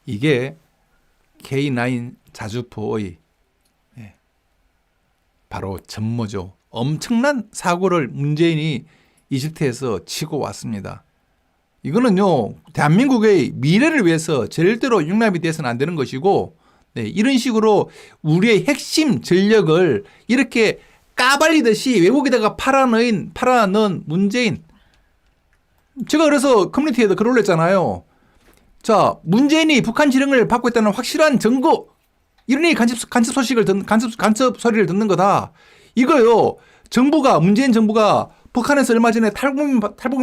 이게 K9 자주포의 바로 전모죠. 엄청난 사고를 문재인이 이집트에서 치고 왔습니다. 이거는요, 대한민국의 미래를 위해서 절대로 용납이 돼서는 안 되는 것이고, 이런 식으로 우리의 핵심 전력을 이렇게 까발리듯이 외국에다가 팔아넣은 문재인. 제가 그래서 커뮤니티에도 글 올렸잖아요. 자, 문재인이 북한 지령을 받고 있다는 확실한 증거. 이러니 간첩 소리를 듣는 거다. 이거요. 문재인 정부가 북한에서 얼마 전에 탈북민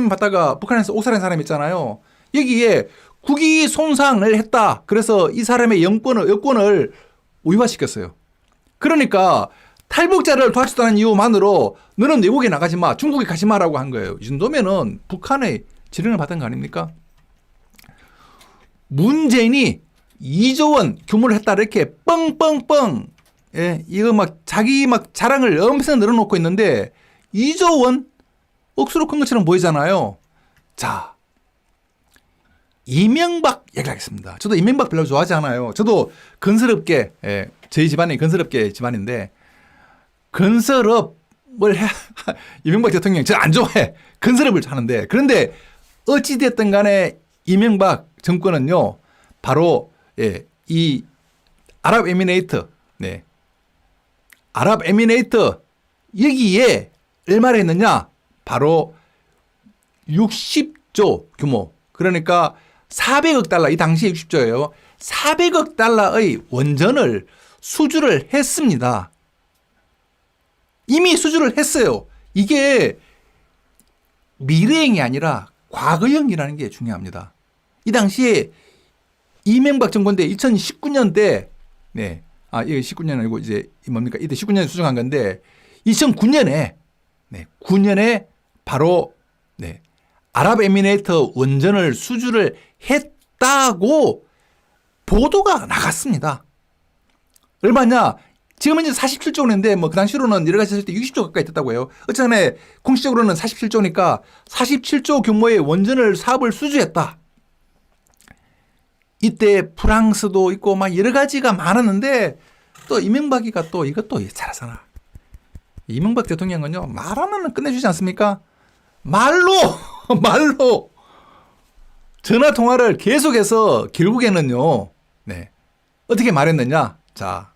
받다가 북한에서 옥살한 사람 있잖아요. 여기에 국위 손상을 했다. 그래서 이 사람의 여권을 우유화시켰어요. 그러니까 탈북자를 도와줬다는 이유만으로 너는 외국에 나가지 마. 중국에 가지 마라고 한 거예요. 이 정도면은 북한의 지령을 받은 거 아닙니까? 문재인이 2조 원 규모를 했다. 이렇게 뻥뻥뻥. 이거 자기 자랑을 엄청 늘어놓고 있는데 2조 원 억수로 큰 것처럼 보이잖아요. 자, 이명박 얘기하겠습니다. 저도 이명박 별로 좋아하지 않아요. 저도 건설업계, 저희 집안이 건설업계 집안인데 건설업을 이명박 대통령이 저 안 좋아해. 건설업을 하는데 그런데 어찌됐든 간에 이명박 정권은요, 바로 이 아랍에미레이트, 아랍에미레이트 여기에 얼마를 했느냐? 바로 60조 규모. 그러니까 400억 달러, 이 당시에 60조예요. 400억 달러의 원전을 수주를 했습니다. 이미 수주를 했어요. 이게 미래형이 아니라 과거형이라는 게 중요합니다. 이 당시에 이명박 정권 때 2019년대, 네. 이게 19년 아니고 이제 뭡니까? 이때 19년에 수정한 건데 2009년에, 네. 9년에 바로, 네. 아랍에미레이트 원전을 수주를 했다고 보도가 나갔습니다. 얼마냐? 지금은 이제 47조 원인데 뭐 그 당시로는 여러 가지 했을 때 60조 가까이 됐다고 해요. 어쨌든 공식적으로는 47조니까 47조 규모의 원전을 사업을 수주했다. 이때 프랑스도 있고 막 여러 가지가 많았는데 또 이명박이가 또 이것도 잘하잖아. 이명박 대통령은요 말하면 끝내주지 않습니까? 말로 전화 통화를 계속해서 결국에는요. 네. 어떻게 말했느냐? 자.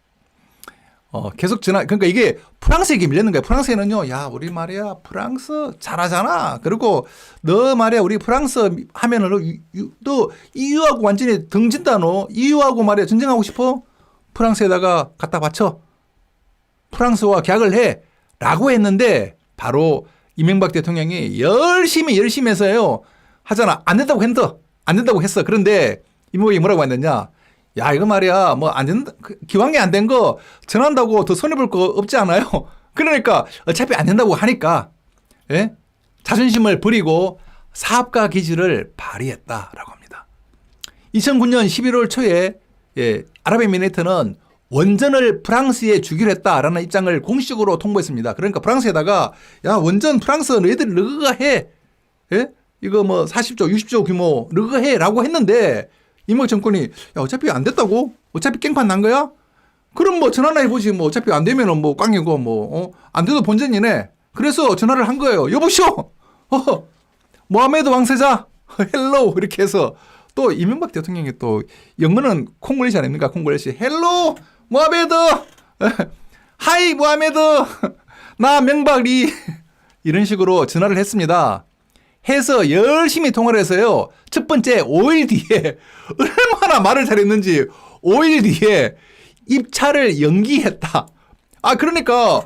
계속 그러니까 이게 프랑스에게 밀렸는 거야. 프랑스에는요, 야, 우리 말이야, 프랑스 잘하잖아. 그리고 너 말이야, 우리 프랑스 하면은 너 EU하고 완전히 등진다, 너. EU하고 말이야, 전쟁하고 싶어? 프랑스에다가 갖다 바쳐. 프랑스와 계약을 해. 라고 했는데, 바로 이명박 대통령이 열심히 해서요, 하잖아. 안 된다고 했어. 그런데 이명박이 뭐라고 했느냐? 야, 이거 말이야, 뭐, 안 된다, 기왕에 안 된 거 전한다고 더 손해볼 거 없지 않아요? 그러니까 어차피 안 된다고 하니까, 예? 자존심을 버리고 사업가 기질을 발휘했다라고 합니다. 2009년 11월 초에, 예, 아랍에미레이트는 원전을 프랑스에 주기로 했다라는 입장을 공식적으로 통보했습니다. 그러니까 프랑스에다가, 야, 원전 프랑스 너희들 너가 해. 예? 이거 뭐 40조, 60조 규모 너가 해. 라고 했는데, 이명박 정권이 야 어차피 안 됐다고? 어차피 깽판 난 거야? 그럼 뭐 전화나 해보지 뭐 어차피 안 되면은 뭐 꽝이고 뭐 안 돼도 본전이네. 그래서 전화를 한 거예요. 여보시오. 모하메드 왕세자 헬로 이렇게 해서 또 이명박 대통령이 또 영어는 콩글리시 아닙니까? 콩글리시 헬로 모하메드 하이 모하메드 나 명박리 이런 식으로 전화를 했습니다. 해서 열심히 통화를 해서요. 첫 번째 5일 뒤에 얼마나 말을 잘했는지 5일 뒤에 입찰을 연기했다. 그러니까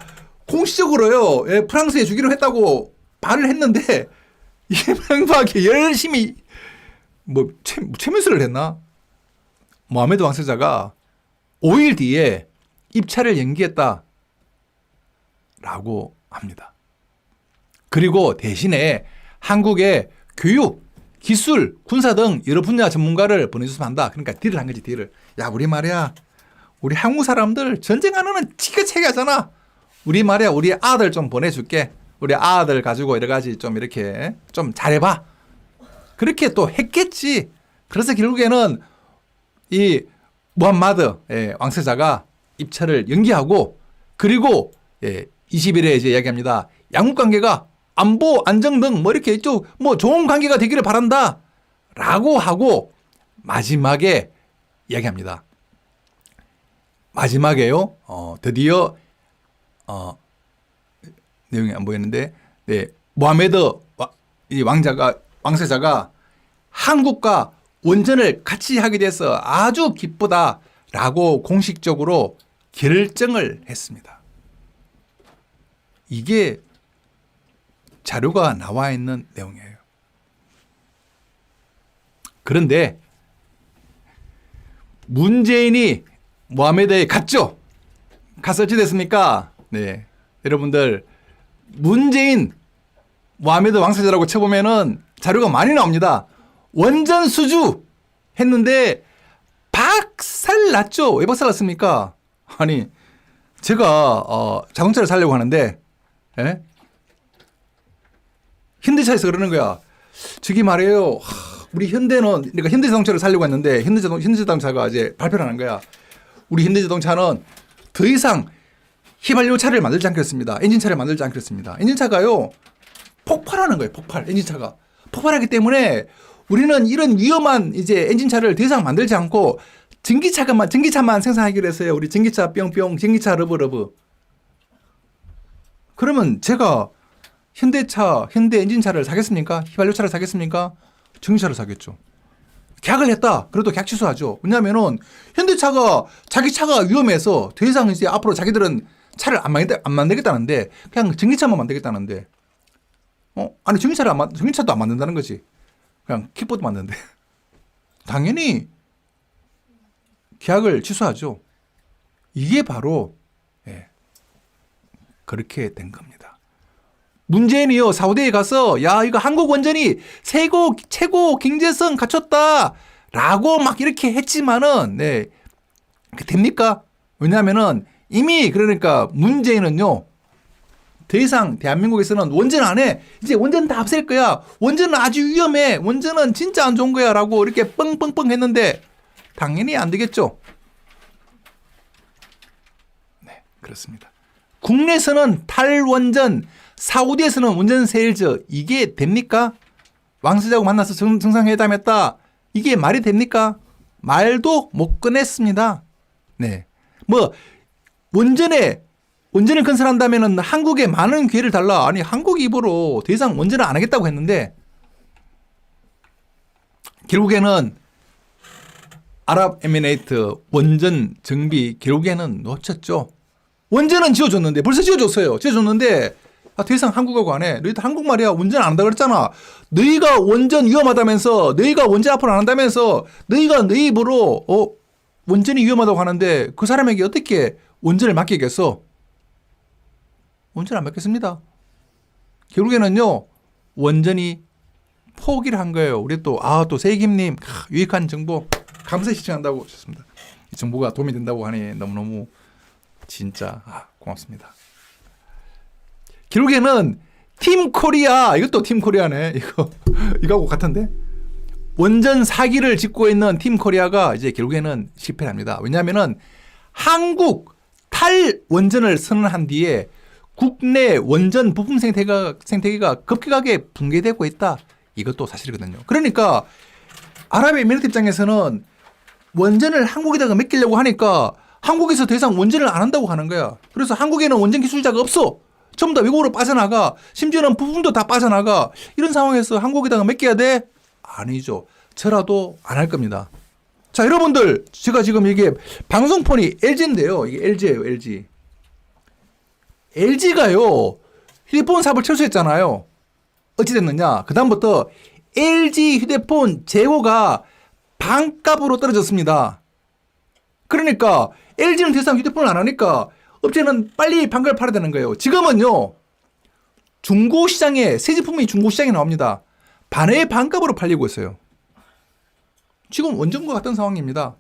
공식적으로요. 예, 프랑스에 주기로 했다고 말을 했는데 이명박이 열심히 뭐 최면수를 했나? 모하메드 왕세자가 5일 뒤에 입찰을 연기했다. 라고 합니다. 그리고 대신에 한국의 교육, 기술, 군사 등 여러 분야 전문가를 보내줘서 한다. 그러니까 딜을 한 거지, 딜을. 야, 우리 말이야. 우리 한국 사람들 전쟁하는 건 지긋하게 하잖아. 우리 말이야. 우리 아들 좀 보내줄게. 우리 아들 가지고 여러 가지 좀 이렇게 좀 잘해봐. 그렇게 또 했겠지. 그래서 결국에는 이 무함마드 왕세자가 입찰을 연기하고 그리고 20일에 이제 이야기합니다. 양국 관계가 안보, 안정 등 뭐 이렇게 좀 뭐 좋은 관계가 되기를 바란다. 라고 하고 마지막에 이야기합니다. 마지막에요. 드디어 내용이 안 보이는데 모하메드 왕세자가 한국과 원전을 같이 하게 돼서 아주 기쁘다라고 공식적으로 결정을 했습니다. 이게 자료가 나와 있는 내용이에요. 그런데 문재인이 모하메드에 갔죠. 가서 어찌 됐습니까? 네, 여러분들 문재인 모하메드 왕세자라고 쳐보면은 자료가 많이 나옵니다. 원전 수주 했는데 박살 났죠. 왜 박살 났습니까? 아니 제가 자동차를 사려고 하는데 현대차에서 그러는 거야. 저기 말이에요. 우리 현대는 그러니까 현대자동차를 사려고 했는데 현대자동차가 이제 발표를 하는 거야. 우리 현대자동차는 더 이상 휘발유차를 만들지 않겠습니다. 엔진차를 만들지 않겠습니다. 엔진차가요 폭발하는 거예요. 엔진차가 폭발하기 때문에 우리는 이런 위험한 이제 엔진차를 더 이상 만들지 않고 전기차만 생산하기로 했어요. 우리 전기차 뿅뿅, 전기차 러브러브. 그러면 제가 현대 엔진차를 사겠습니까? 휘발유차를 사겠습니까? 전기차를 사겠죠. 계약을 했다. 그래도 계약 취소하죠. 왜냐하면은 현대차가 자기 차가 위험해서 더 이상 이제 앞으로 자기들은 차를 안 만들겠다는데 그냥 전기차만 만들겠다는데 아니 전기차도 안 만든다는 거지. 그냥 킥보드 만드는데. 당연히 계약을 취소하죠. 이게 바로 그렇게 된 겁니다. 문재인이요 사우디에 가서 야 이거 한국 원전이 최고 경제성 갖췄다라고 막 이렇게 했지만은 됩니까? 왜냐하면은 이미 그러니까 문재인은요 더 이상 대한민국에서는 원전 안 해. 이제 원전 다 없앨 거야. 원전은 아주 위험해. 원전은 진짜 안 좋은 거야. 라고 이렇게 뻥뻥뻥 했는데 당연히 안 되겠죠. 네, 그렇습니다. 국내에서는 탈원전, 사우디에서는 원전 세일즈 이게 됩니까? 왕세자하고 만나서 정상회담했다. 이게 말이 됩니까? 말도 못 꺼냈습니다. 네. 뭐 원전을 건설한다면은 한국에 많은 기회를 달라. 아니 한국 입으로 더 이상 원전을 안 하겠다고 했는데 결국에는 아랍에미레이트 원전 정비 결국에는 놓쳤죠. 원전은 지어줬는데 벌써 지어줬는데 더 이상 한국하고 안 해. 너희들 한국말이야. 원전 안 한다 그랬잖아. 너희가 원전 위험하다면서 너희가 원전 앞으로 안 한다면서 너희가 너희 입으로 원전이 위험하다고 하는데 그 사람에게 어떻게 원전을 맡기겠어? 원전 안 맡겼습니다. 결국에는요 원전이 포기를 한 거예요. 우리 또 세익임님 유익한 정보 감사 시청한다고 하셨습니다. 이 정보가 도움이 된다고 하니 너무너무 진짜 고맙습니다. 결국에는 팀 코리아 이것도 팀 코리아네 이거하고 같은데 원전 사기를 짓고 있는 팀 코리아가 이제 결국에는 실패를 합니다. 왜냐하면은 한국 탈원전을 선언한 뒤에 국내 원전 부품 생태계가 급격하게 붕괴되고 있다. 이것도 사실이거든요. 그러니까 아랍에미리트 입장에서는 원전을 한국에다가 맡기려고 하니까 한국에서 더 이상 원전을 안 한다고 하는 거야. 그래서 한국에는 원전 기술자가 없어. 전부 다 외국으로 빠져나가. 심지어는 부품도 다 빠져나가. 이런 상황에서 한국에다가 맡겨야 돼? 아니죠. 저라도 안 할 겁니다. 자, 여러분들 제가 지금 이게 방송폰이 LG인데요. 이게 LG예요. LG. LG가요. 휴대폰 사업을 철수했잖아요. 어찌 됐느냐. 그 다음부터 LG 휴대폰 재고가 반값으로 떨어졌습니다. 그러니까 LG는 더 이상 휴대폰을 안 하니까 업체는 빨리 반값을 팔아야 되는 거예요. 지금은요. 중고시장에 새 제품이 중고시장에 나옵니다. 반의 반값으로 팔리고 있어요. 지금 원전과 같은 상황입니다.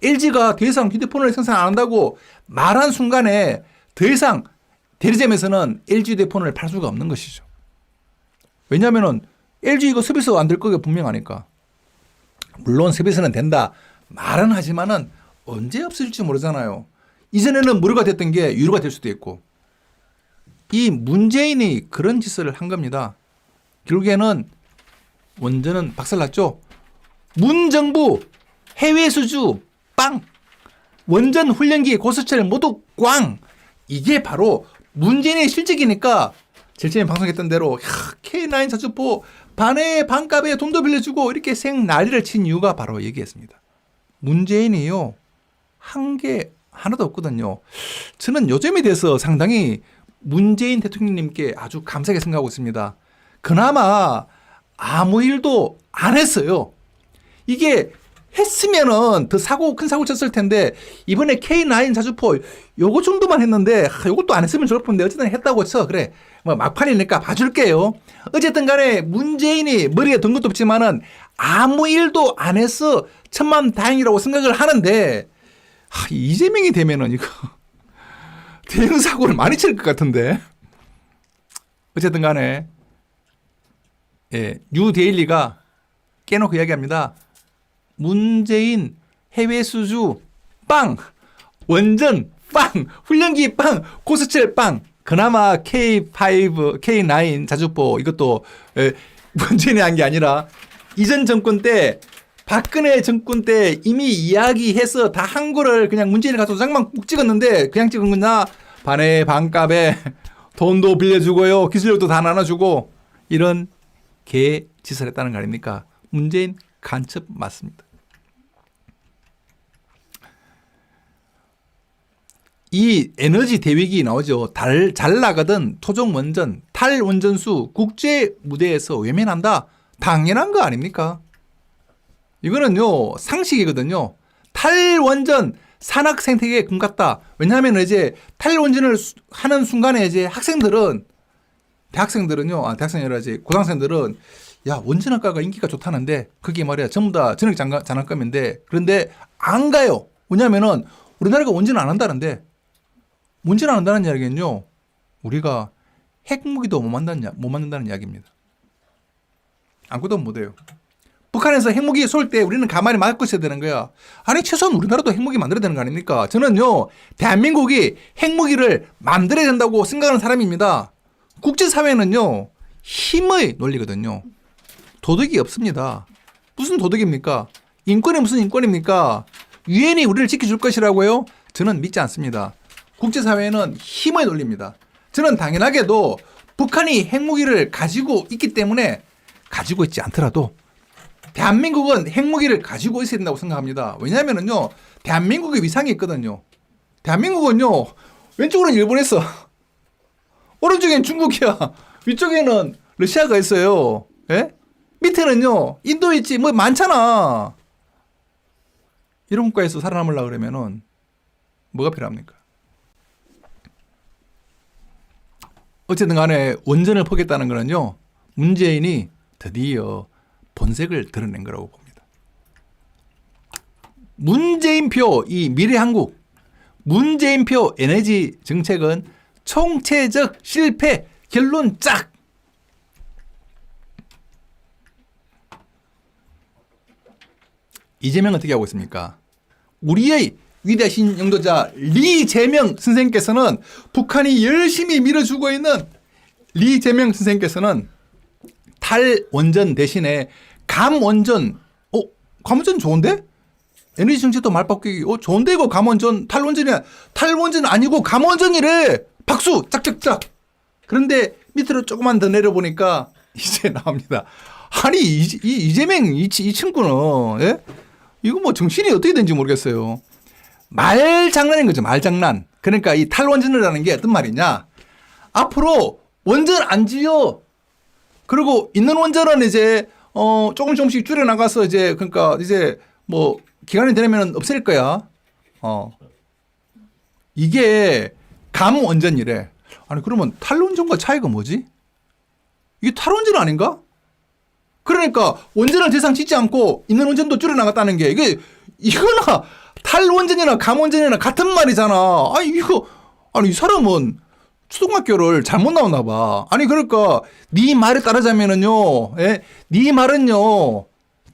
LG가 더 이상 휴대폰을 생산 안 한다고 말한 순간에 더 이상 대리점에서는 LG 휴대폰을 팔 수가 없는 것이죠. 왜냐하면 LG 이거 서비스 안 될 거가 분명하니까. 물론 서비스는 된다 말은 하지만은 언제 없어질지 모르잖아요. 이전에는 무료가 됐던 게 유료가 될 수도 있고. 이 문재인이 그런 짓을 한 겁니다. 결국에는 원전은 박살났죠. 문정부 해외 수주 빵, 원전 훈련기 고수철 모두 꽝. 이게 바로 문재인의 실적이니까 제일 처음에 방송했던 대로 K9 자주포 반의 반값에 돈도 빌려주고 이렇게 생난리를 친 이유가 바로 여기였습니다. 문재인이요 한 게 하나도 없거든요. 저는 요즘에 대해서 상당히 문재인 대통령님께 아주 감사하게 생각하고 있습니다. 그나마 아무 일도 안 했어요. 이게 했으면은 더 큰 사고 쳤을 텐데 이번에 K9 자주포 요거 정도만 했는데 요것도 안 했으면 좋을 뻔데 어쨌든 했다고 해서 그래 뭐 막판이니까 봐줄게요. 어쨌든 간에 문재인이 머리에 든 것도 없지만은 아무 일도 안 해서 천만다행이라고 생각을 하는데 이재명이 되면은 이거 대형 사고를 많이 칠 것 같은데 어쨌든 간에 뉴데일리가 깨놓고 이야기합니다. 문재인 해외 수주 빵, 원전 빵, 훈련기 빵, 고수철 빵. 그나마 K9 자주포 이것도 문재인이 한 게 아니라 이전 정권 때 박근혜 정권 때 이미 이야기해서 다 한 거를 그냥 문재인이 가서 도장만 꾹 찍었는데 그냥 찍은 거냐? 반의 반값에 돈도 빌려주고요. 기술력도 다 나눠주고 이런 개 짓을 했다는 거 아닙니까? 문재인 간첩 맞습니다. 이 에너지 대위기 나오죠. 잘 나가던 토종원전, 탈원전수 국제 무대에서 외면한다. 당연한 거 아닙니까? 이거는요, 상식이거든요. 탈원전 산악 생태계에 금 같다. 왜냐하면 이제 탈원전을 하는 순간에 이제 대학생들은요, 대학생이 아니라 이제 고등학생들은 야, 원전학과가 인기가 좋다는데 그게 말이야 전부 다 전액 장학금인데 그런데 안 가요. 왜냐하면은 우리나라가 원전 안 한다는데 원전 안 한다는 이야기는요, 우리가 핵무기도 못 만든다는 이야기입니다. 아무것도 못해요. 북한에서 핵무기 쏠 때 우리는 가만히 막고 있어야 되는 거야. 아니 최소한 우리나라도 핵무기 만들어야 되는 거 아닙니까? 저는요, 대한민국이 핵무기를 만들어야 된다고 생각하는 사람입니다. 국제사회는요, 힘의 논리거든요. 도덕이 없습니다. 무슨 도덕입니까? 인권이 무슨 인권입니까? 유엔이 우리를 지켜줄 것이라고요? 저는 믿지 않습니다. 국제사회는 힘의 논리입니다. 저는 당연하게도 북한이 핵무기를 가지고 있기 때문에 가지고 있지 않더라도 대한민국은 핵무기를 가지고 있어야 된다고 생각합니다. 왜냐하면요, 대한민국의 위상이 있거든요. 대한민국은요, 왼쪽으로는 일본이 있어. 오른쪽에는 중국이야. 위쪽에는 러시아가 있어요. 예? 밑에는요, 인도 있지. 뭐 많잖아. 이런 국가에서 살아남으려고 그러면은 뭐가 필요합니까? 어쨌든 간에 원전을 포기했다는 거는요, 문재인이 드디어 본색을 드러낸 거라고 봅니다. 문재인표 이 미래한국, 문재인표 에너지 정책은 총체적 실패, 결론 짝. 이재명 어떻게 하고 있습니까? 우리의 위대하신 영도자 리재명 선생께서는 북한이 열심히 밀어주고 있는 리재명 선생께서는 탈원전 대신에 감원전, 감원전 좋은데? 에너지 정책도 말 바뀌기, 좋은데 이거 감원전, 탈원전이야. 탈원전 아니고 감원전이래. 박수, 짝짝짝. 그런데 밑으로 조금만 더 내려보니까 이제 나옵니다. 아니, 이재명 이 친구는, 예? 이거 뭐 정신이 어떻게 된지 모르겠어요. 말장난인 거죠, 말장난. 그러니까 이 탈원전이라는 게 어떤 말이냐. 앞으로 원전 안 지어. 그리고 있는 원전은 이제 조금씩 줄여나가서 이제 그러니까 이제 뭐 기간이 되면 없앨 거야. 이게 감원전이래. 아니 그러면 탈원전과 차이가 뭐지? 이게 탈원전 아닌가? 그러니까 원전을 더 이상 짓지 않고 있는 원전도 줄여나갔다는 게 이게 이거나 탈원전이나 감원전이나 같은 말이잖아. 아니 이 사람은 초등학교를 잘못 나왔나 봐. 아니 그러니까 네 말에 따르자면은요, 예? 네 말은요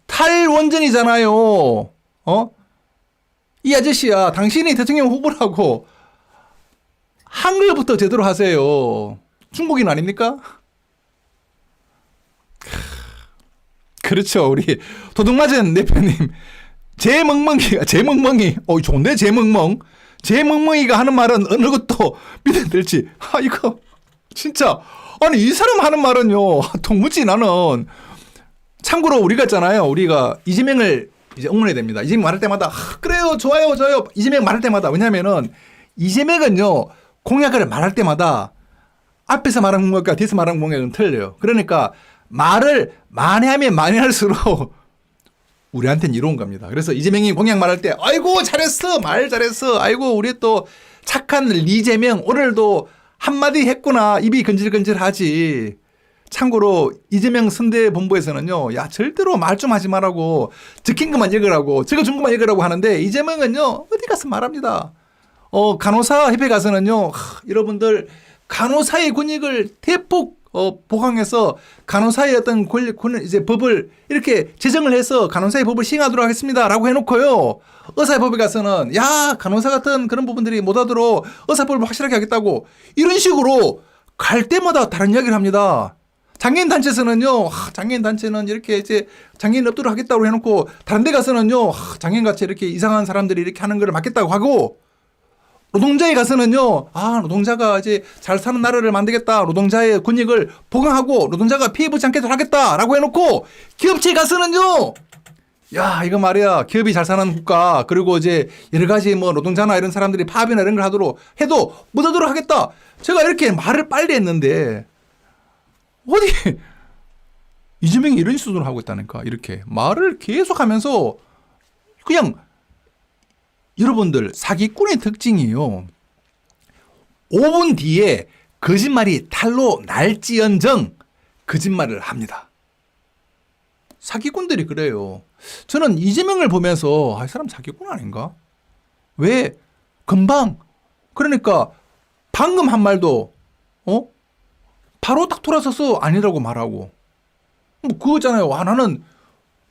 탈원전이잖아요. 이 아저씨야, 당신이 대통령 후보라고 한글부터 제대로 하세요. 중국인 아닙니까? 그렇죠. 우리 도둑맞은 대표님 제멍멍이 좋은데 제멍멍이가 하는 말은 어느 것도 믿어들지. 이거 진짜 아니 이 사람 하는 말은요 도무지 나는. 참고로 우리가 있잖아요, 우리가 이재명을 이제 응원해야 됩니다. 이재명 말할 때마다 그래요 좋아요 이재명 말할 때마다. 왜냐면은 이재명은요 공약을 말할 때마다 앞에서 말하는 공약과 뒤에서 말하는 공약은 틀려요. 그러니까 말을 많이 하면 많이 할수록 우리한테는 이로운 겁니다. 그래서 이재명이 공약 말할 때 아이고 잘했어, 말 잘했어, 아이고 우리 또 착한 리재명 오늘도 한마디 했구나, 입이 근질근질하지. 참고로 이재명 선대본부에서는요, 야 절대로 말 좀 하지 말라고, 적힌 것만 읽으라고, 적어준 것만 읽으라고 하는데 이재명은요 어디 가서 말합니다. 간호사 협회 가서는요, 여러분들 간호사의 권익을 대폭 보강해서 간호사의 어떤 이제 법을 이렇게 제정을 해서 간호사의 법을 시행하도록 하겠습니다라고 해놓고요, 의사의 법에 가서는 야 간호사 같은 그런 부분들이 못하도록 의사법을 확실하게 하겠다고 이런 식으로 갈 때마다 다른 이야기를 합니다. 장애인 단체에서는요, 장애인 단체는 이렇게 이제 장애인 없도록 하겠다고 해놓고 다른 데 가서는요, 장애인 같이 이렇게 이상한 사람들이 이렇게 하는 걸 막겠다고 하고, 노동자에 가서는요, 노동자가 이제 잘 사는 나라를 만들겠다, 노동자의 권익을 보강하고 노동자가 피해 보지 않게 하겠다라고 해놓고, 기업체에 가서는요, 야, 이거 말이야. 기업이 잘 사는 국가, 그리고 이제 여러 가지 뭐 노동자나 이런 사람들이 파업이나 이런 걸 하도록 해도 못하도록 하겠다. 제가 이렇게 말을 빨리 했는데, 어디, 이재명이 이런 수준으로 하고 있다니까. 이렇게 말을 계속 하면서, 그냥, 여러분들, 사기꾼의 특징이요. 5분 뒤에 거짓말이 탈로 날지언정 거짓말을 합니다. 사기꾼들이 그래요. 저는 이재명을 보면서 이 사람 사기꾼 아닌가? 왜 금방 그러니까 방금 한 말도 바로 딱 돌아서서 아니라고 말하고 뭐 그거잖아요. 와, 나는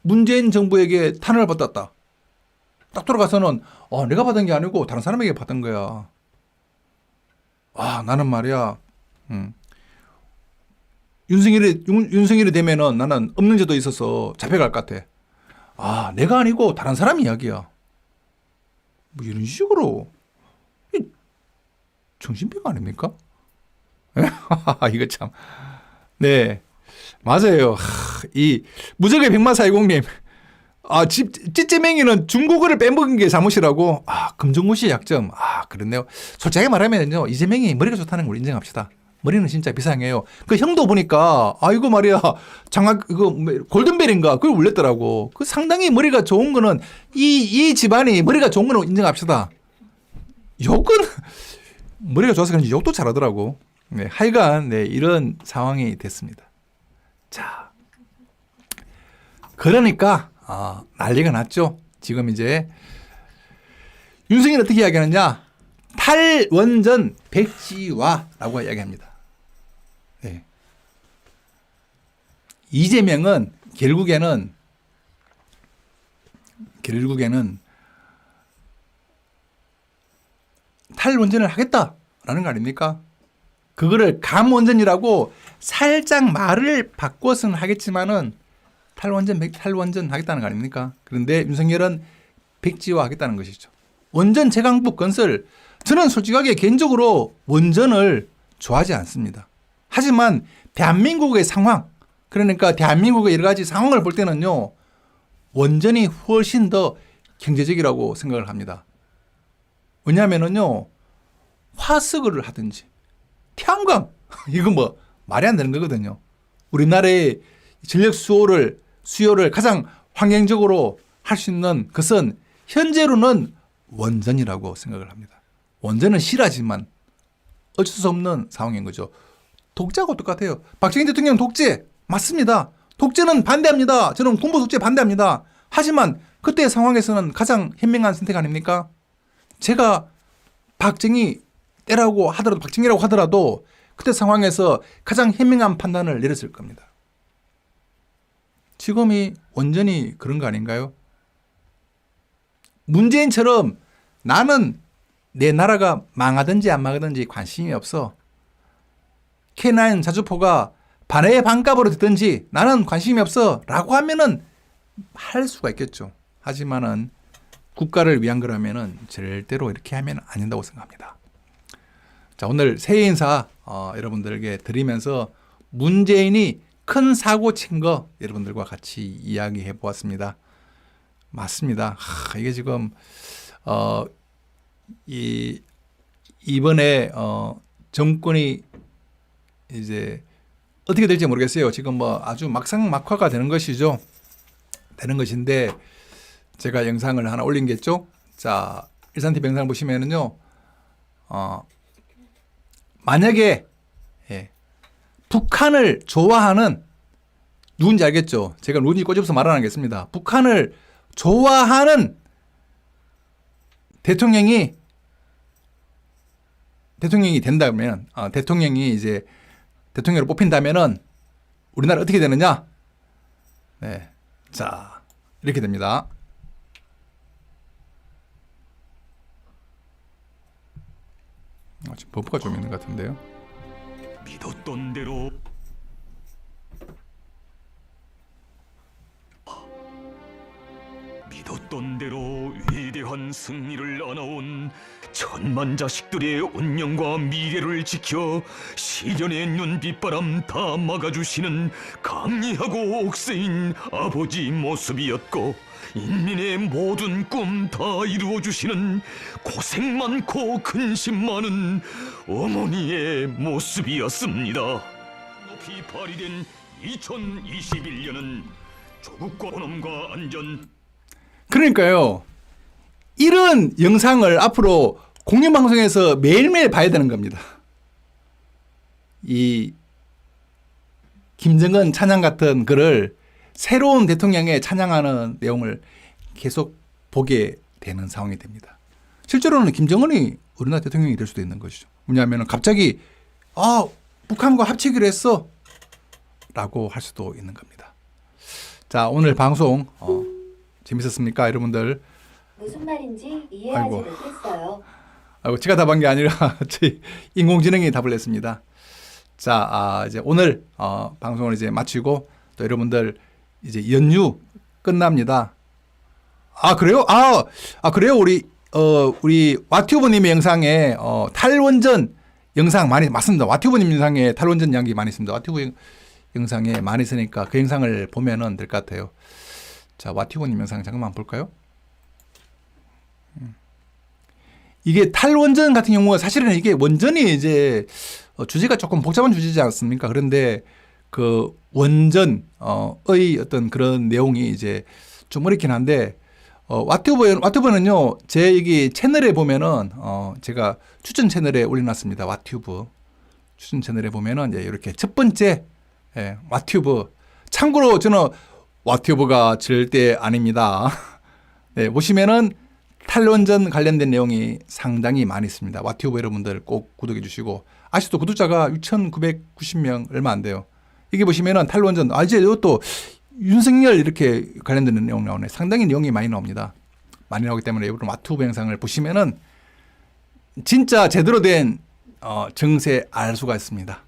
문재인 정부에게 탄원을 받았다. 딱 돌아가서는 내가 받은 게 아니고 다른 사람에게 받은 거야. 나는 말이야. 윤석열이 되면은 나는 없는 죄도 있어서 잡혀갈 것 같아. 내가 아니고 다른 사람 이야기야. 뭐 이런 식으로. 정신병 아닙니까? 이거 참. 네. 맞아요. 이 무적의 백마사이공님. 찌찌맹이는 중국어를 빼먹은 게 잘못이라고. 금정무 씨의 약점. 그렇네요. 솔직하게 말하면요. 이재명이 머리가 좋다는 걸 인정합시다. 머리는 진짜 비상해요. 그 형도 보니까 이거 말이야 이거 골든벨인가 그걸 울렸더라고. 그 상당히 머리가 좋은 거는 이 집안이 머리가 좋은 거는 인정합시다. 욕은 머리가 좋아서 그런지 욕도 잘하더라고. 네, 하여간 이런 상황이 됐습니다. 자, 그러니까 난리가 났죠. 지금 이제 윤석열이 어떻게 이야기하느냐? 탈원전 백지화라고 이야기합니다. 네. 이재명은 결국에는 탈원전을 하겠다라는 거 아닙니까? 그거를 감원전이라고 살짝 말을 바꿔서는 하겠지만은 탈원전 하겠다는 거 아닙니까? 그런데 윤석열은 백지화 하겠다는 것이죠. 원전 재강북 건설, 저는 솔직하게 개인적으로 원전을 좋아하지 않습니다. 하지만 대한민국의 상황, 그러니까 대한민국의 여러 가지 상황을 볼 때는요, 원전이 훨씬 더 경제적이라고 생각을 합니다. 왜냐하면은요, 화석을 하든지 태양광, 이거 뭐 말이 안 되는 거거든요. 우리나라의 전력 수요를 가장 환경적으로 할 수 있는 것은 현재로는 원전이라고 생각을 합니다. 원전은 실하지만 어쩔 수 없는 상황인 거죠. 독재하고 똑같아요. 박정희 대통령 독재 맞습니다. 독재는 반대합니다. 저는 군부 독재 반대합니다. 하지만 그때 상황에서는 가장 현명한 선택 아닙니까? 제가 박정희라고 하더라도 그때 상황에서 가장 현명한 판단을 내렸을 겁니다. 지금이 완전히 그런 거 아닌가요? 문재인처럼 나는 내 나라가 망하든지 안 망하든지 관심이 없어. K9 자주포가 반의 반값으로 됐든지 나는 관심이 없어 라고 하면은 할 수가 있겠죠. 하지만은 국가를 위한 거라면은 절대로 이렇게 하면 안 된다고 생각합니다. 자, 오늘 새해 인사 여러분들에게 드리면서 문재인이 큰 사고 친 거 여러분들과 같이 이야기해 보았습니다. 맞습니다. 이게 지금 이번에 정권이 이제 어떻게 될지 모르겠어요. 지금 뭐 아주 막상막하가 되는 것이죠. 되는 것인데 제가 영상을 하나 올린 게 있죠. 자, 일산TV 영상 보시면은요. 만약에 북한을 좋아하는 누군지 알겠죠? 제가 누군지 꼬집어서 말 안 하겠습니다. 북한을 좋아하는 대통령이 된다면, 대통령이 이제 대통령으로 뽑힌다면은 우리나라 어떻게 되느냐? 네. 자, 이렇게 됩니다. 지금 버프가 좀 있는 것 같은데요. 믿었던 대로 위대한 승리를 안아온 천만 자식들의 운명과 미래를 지켜 시련의 눈빛바람 다 막아주시는 강리하고 옥세인 아버지 모습이었고, 인민의 모든 꿈 다 이루어주시는 고생 많고 근심 많은 어머니의 모습이었습니다. 높이 발휘된 2021년은 조국과 번엄과 안전. 그러니까요. 이런 영상을 앞으로 공영방송에서 매일매일 봐야 되는 겁니다. 이 김정은 찬양 같은 글을 새로운 대통령의 찬양하는 내용을 계속 보게 되는 상황이 됩니다. 실제로는 김정은이 우리나라 대통령이 될 수도 있는 것이죠. 왜냐하면 갑자기 북한과 합치기로 했어 라고 할 수도 있는 겁니다. 자, 오늘 방송 재밌었습니까 여러분들? 무슨 말인지 이해하지 못했어요. 제가 답한 게 아니라 저희 인공지능이 답을 냈습니다. 자, 이제 오늘 방송을 이제 마치고 또 여러분들 이제 연휴 끝납니다. 그래요? 그래요? 우리 와튜브님의 영상에 탈원전 영상 많이 맞습니다. 와튜브님 영상에 탈원전 이야기 많이 있습니다. 와튜브 영상에 많이 있으니까 그 영상을 보면은 될 것 같아요. 자, 와튜브님 영상 잠깐만 볼까요? 이게 탈원전 같은 경우가 사실은 이게 원전이 이제 주제가 조금 복잡한 주제지 않습니까? 그런데 그 원전의 어떤 그런 내용이 이제 좀 어렵긴 한데 와튜브는요 제 여기 채널에 보면은 제가 추천 채널에 올려놨습니다. 와튜브 추천 채널에 보면은 이렇게 첫 번째 와튜브 참고로 저는 와튜브가 절대 아닙니다. 네, 보시면은 탈원전 관련된 내용이 상당히 많이 있습니다. 와튜브 여러분들 꼭 구독해 주시고 아직도 구독자가 6,990명 얼마 안 돼요. 이게 보시면은 탈원전 이제 이것도 윤석열 이렇게 관련된 내용 나오네. 상당히 내용이 많이 나옵니다. 많이 나오기 때문에 여러분 와튜브 영상을 보시면은 진짜 제대로 된 정세 알 수가 있습니다.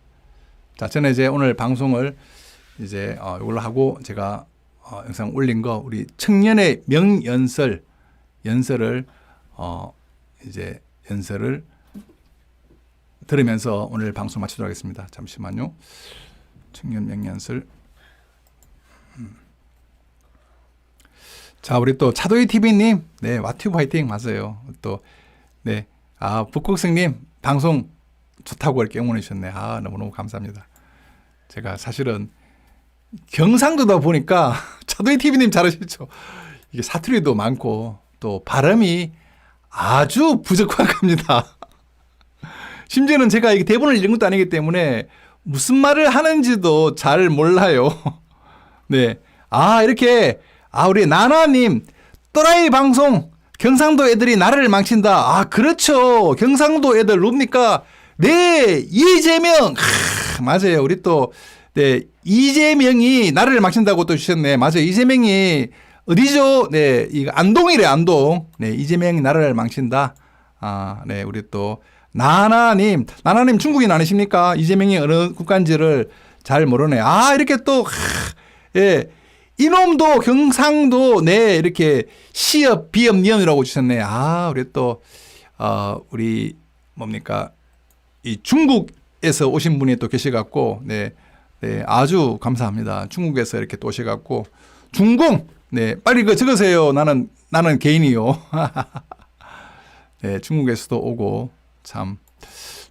자, 저는 이제 오늘 방송을 이제 이걸로 하고 제가 영상 올린 거 우리 청년의 명연설을 이제 연설을 들으면서 오늘 방송 마치도록 하겠습니다. 잠시만요. 청년 명연설. 자, 우리 또 차도이 TV님, 네, 와튜브 화이팅 맞아요. 또, 네, 북국성님 방송 좋다고 이렇게 응원해 주셨네. 너무너무 감사합니다. 제가 사실은 경상도다 보니까 차도이 TV님 잘하시죠. 이게 사투리도 많고 또 발음이 아주 부족한 겁니다. 심지어는 제가 이게 대본을 읽은 것도 아니기 때문에 무슨 말을 하는지도 잘 몰라요. 네, 이렇게. 우리 나나님, 또라이 방송, 경상도 애들이 나라를 망친다. 그렇죠. 경상도 애들 뭡니까? 네, 이재명. 맞아요. 우리 또, 네, 이재명이 나라를 망친다고 또 주셨네. 맞아요. 이재명이 어디죠? 네, 이거 안동이래, 안동. 네, 이재명이 나라를 망친다. 네, 우리 또, 나나님 중국인 아니십니까? 이재명이 어느 국가인지를 잘 모르네. 이렇게 또, 예. 이놈도 경상도 네 이렇게 시업 비업 니언이라고 주셨네. 우리 또 우리 뭡니까 이 중국에서 오신 분이 또 계셔갖고 네 아주 감사합니다. 중국에서 이렇게 또 오셔갖고 중공 네 빨리 적으세요. 나는 개인이요. 네 중국에서도 오고 참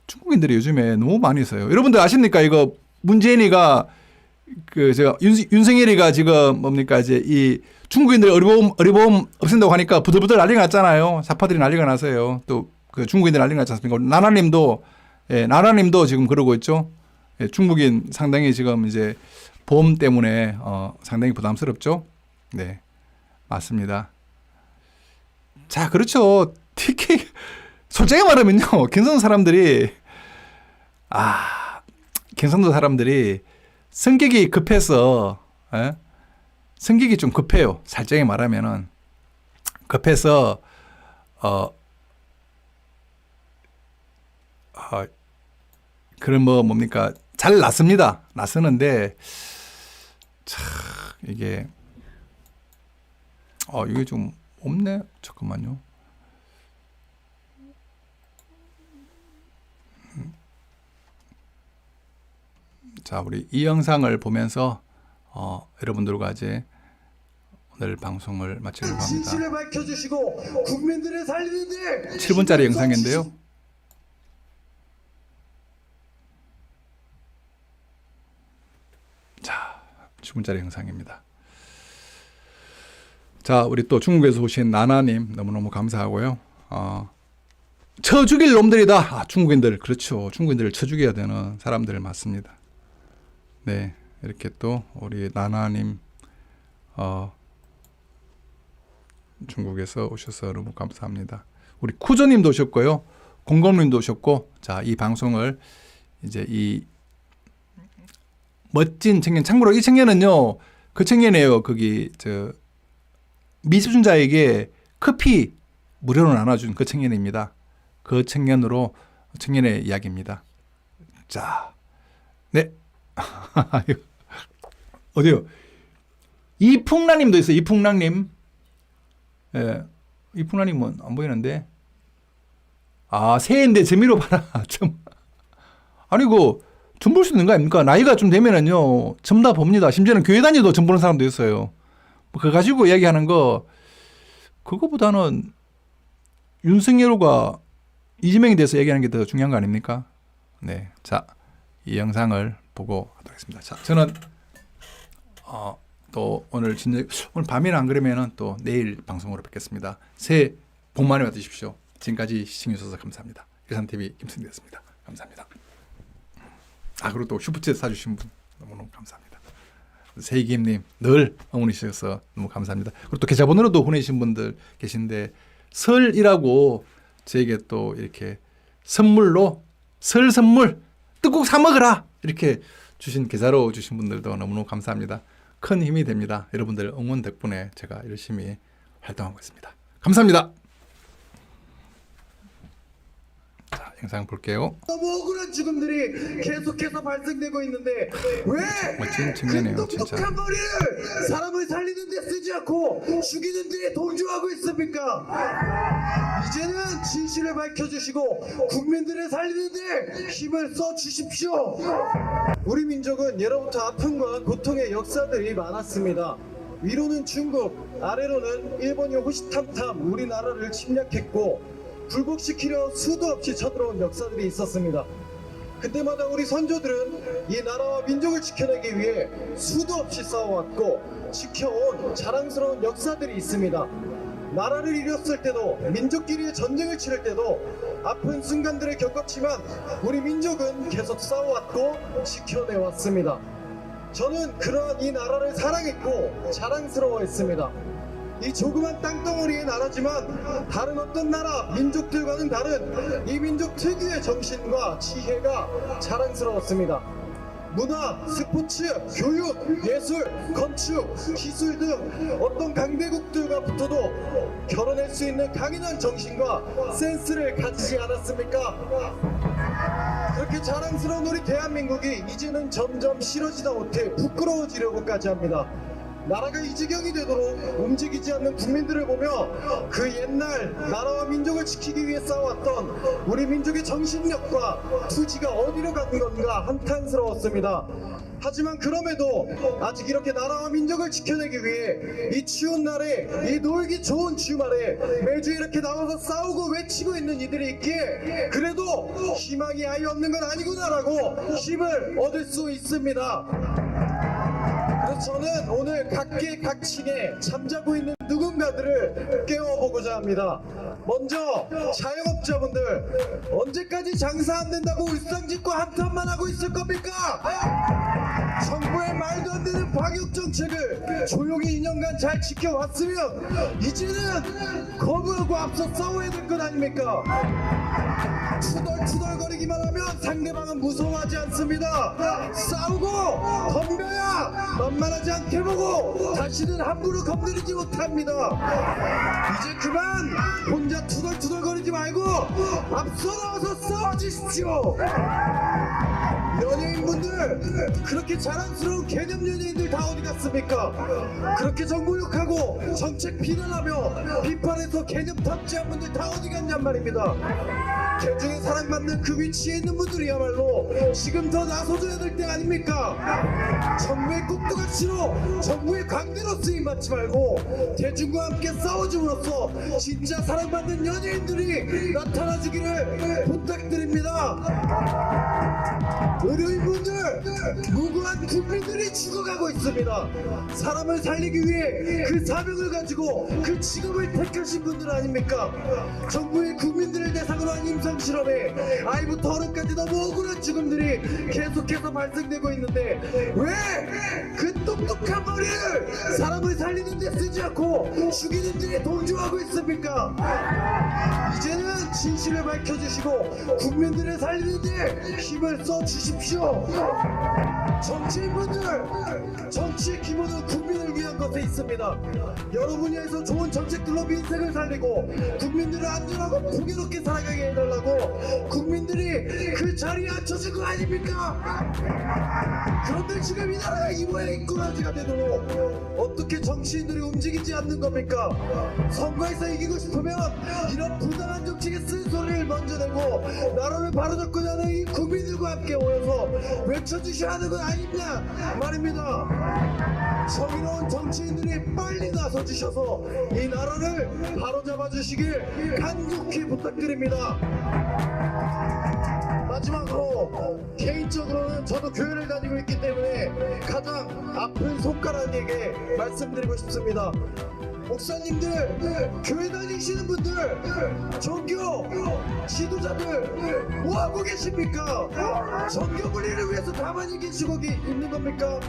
중국인들이 요즘에 너무 많이 있어요. 여러분들 아십니까 이거 문재인이가 제가 윤석열이가 지금 뭡니까 이제 이 중국인들 어려움 없앤다고 하니까 부들부들 난리가 났잖아요. 사파들이 난리가 나서요. 또 그 중국인들 난리가 났지 않습니까? 나라님도 지금 그러고 있죠. 중국인 상당히 지금 이제 보험 때문에 상당히 부담스럽죠. 네, 맞습니다. 자, 그렇죠. 특히 솔직히 말하면요, 경상도 사람들이 성격이 급해서, 성격이 좀 급해요. 살짝이 말하면은. 급해서, 그런 뭡니까. 잘 낫습니다. 낫쓰는데, 참, 이게 좀 없네. 잠깐만요. 자, 우리 이 영상을 보면서 여러분들과 이제 오늘 방송을 마치려고 합니다. 진실을 밝혀주시고 국민들을 살리는데 7분짜리 영상인데요. 자, 7분짜리 영상입니다. 자, 우리 또 중국에서 오신 나나님 너무너무 감사하고요. 쳐 죽일 놈들이다. 중국인들, 그렇죠. 중국인들을 쳐 죽여야 되는 사람들 맞습니다. 네, 이렇게 또 우리 나나님 중국에서 오셔서 너무 감사합니다. 우리 쿠조님도 오셨고요, 공검님도 오셨고, 자, 이 방송을 이제 이 멋진 청년, 참고로 이 청년은요, 그 청년이에요. 거기 저 미수준자에게 커피 무료로 나눠준 그 청년입니다. 그 청년으로 청년의 이야기입니다. 자, 네. 어디요? 이풍랑님도 있어요. 이풍랑님. 예, 이풍랑님은 안 보이는데. 새해인데 재미로 봐라. 좀. 아니, 점 볼 수 있는 거 아닙니까? 나이가 좀 되면은요, 점 다 봅니다. 심지어는 교회 다니도 점 보는 사람도 있어요. 그거 가지고 이야기하는 거, 그거보다는 윤석열과 이재명에 대해서 얘기하는 게 더 중요한 거 아닙니까? 네. 자, 이 영상을 보고 하도록 하겠습니다. 자, 저는, 또 오늘 밤에는 안 그러면은 또 내일 방송으로 뵙겠습니다. 새해 복 많이 받으십시오. 지금까지 시청해주셔서 감사합니다. 일산TV 김승기였습니다. 감사합니다. 그리고 또 슈퍼챗 사주신 분 너무너무 감사합니다. 세이김님 늘 응원해 주셔서 너무 감사합니다. 그리고 또 계좌번호로도 보내주신 분들 계신데, 설이라고 저에게 또 이렇게 선물로 설 선물 떡국 사 먹으라 이렇게 주신 계좌로 주신 분들도 너무너무 감사합니다. 큰 힘이 됩니다. 여러분들 응원 덕분에 제가 열심히 활동하고 있습니다. 감사합니다. 자, 영상 볼게요. 너무 억울한 죽음들이 계속해서 발생되고 있는데 왜 멋진 청년이에요, 그 진짜. 똑똑한 머리를 사람을 살리는 데 쓰지 않고 죽이는 데 동조하고 있습니까? 이제는 진실을 밝혀주시고 국민들을 살리는 데 힘을 써주십시오. 우리 민족은 예로부터 아픔과 고통의 역사들이 많았습니다. 위로는 중국, 아래로는 일본이 호시탐탐 우리나라를 침략했고 굴복시키려 수도 없이 쳐들어온 역사들이 있었습니다. 그때마다 우리 선조들은 이 나라와 민족을 지켜내기 위해 수도 없이 싸워왔고 지켜온 자랑스러운 역사들이 있습니다. 나라를 잃었을 때도 민족끼리의 전쟁을 치를 때도 아픈 순간들을 겪었지만 우리 민족은 계속 싸워왔고 지켜내왔습니다. 저는 그러한 이 나라를 사랑했고 자랑스러워했습니다. 이 조그만 땅덩어리의 나라지만 다른 어떤 나라, 민족들과는 다른 이 민족 특유의 정신과 지혜가 자랑스러웠습니다. 문화, 스포츠, 교육, 예술, 건축, 기술 등 어떤 강대국들과 붙어도 결혼할 수 있는 강인한 정신과 센스를 가지지 않았습니까? 그렇게 자랑스러운 우리 대한민국이 이제는 점점 싫어지다 못해 부끄러워지려고까지 합니다. 나라가 이 지경이 되도록 움직이지 않는 국민들을 보며 그 옛날 나라와 민족을 지키기 위해 싸웠던 우리 민족의 정신력과 투지가 어디로 간 건가 한탄스러웠습니다. 하지만 그럼에도 아직 이렇게 나라와 민족을 지켜내기 위해 이 추운 날에, 이 놀기 좋은 주말에 매주 이렇게 나와서 싸우고 외치고 있는 이들이 있기에 그래도 희망이 아예 없는 건 아니구나라고 힘을 얻을 수 있습니다. 그래서 저는 오늘 각계각층에 잠자고 있는 누군가들을 깨워보고자 합니다. 먼저 자영업자분들, 언제까지 장사 안 된다고 울상짓고 한탄만 하고 있을 겁니까? 정부의 말도 안 되는 방역 정책을 조용히 2년간 잘 지켜왔으면 이제는 거부하고 앞서 싸워야 될 것 아닙니까? 투덜투덜거리기만 하면 상대방은 무서워하지 않습니다. 싸우고 덤벼야 만만하지 않게 보고 다시는 함부로 건드리지 못합니다. 이제 그만 혼자 투덜투덜거리지 말고 앞서 나와서 싸워주십시오. 연예인분들 그렇게 자랑스러운 개념 연예인들 다 어디 갔습니까? 그렇게 정부 욕하고 정책 비난하며 비판해서 개념 탑재한 분들 다 어디 갔냔 말입니다. 대중의 사랑받는 그 위치에 있는 분들이야말로 지금 더 나서줘야 될 때 아닙니까? 정부의 꼭두각시로 정부의 강대로 쓰임받지 말고 대중과 함께 싸워줌으로써 진짜 사랑받는 연예인들이 나타나주기를 부탁드립니다. 의료인분들 무고한 국민들이 죽어가고 있습니다. 사람을 살리기 위해 그 사명을 가지고 그 직업을 택하신 분들 아닙니까? 정부의 국민들을 대상으로 한 임상실험에 아이부터 어른까지 너무 억울한 죽음들이 계속해서 발생되고 있는데 왜 그 똑똑한 머리를 사람을 살리는 데 쓰지 않고 죽이는 데에 동조하고 있습니까? 이제는 진실을 밝혀주시고 국민들을 살리는 데 힘을 써주십시오. 정치인분들, 정치의 기본은 국민을 위한 것에 있습니다. 여러 분야에서 좋은 정책들로 민생을 살리고 국민들을 안전하고 풍요롭게 살아가게 해달라고 국민들이 그 자리에 앉혀준 거 아닙니까? 그런데 지금 이 나라가 이 모양의 꼬라지가 되도록 어떻게 정치인들이 움직이지 않는 겁니까? 선거에서 이기고 싶으면 이런 부당한 정책에 쓴소리를 먼저 내고 나라를 바로잡고자 하는 이 국민들과 함께 모여서 외쳐주셔야 하는 건 아니냐 말입니다. 정의로운 정치인들이 빨리 나서주셔서 이 나라를 바로잡아 주시길 간곡히 부탁드립니다. 마지막으로 개인적으로는 저도 교회를 다니고 있기 때문에 가장 아픈 손가락에게 말씀드리고 싶습니다. 목사님들, 교회 다니시는 분들, 종교 지도자들 뭐하고 계십니까? 정교 분리를 위해서 가만히 계시고 있는 겁니까?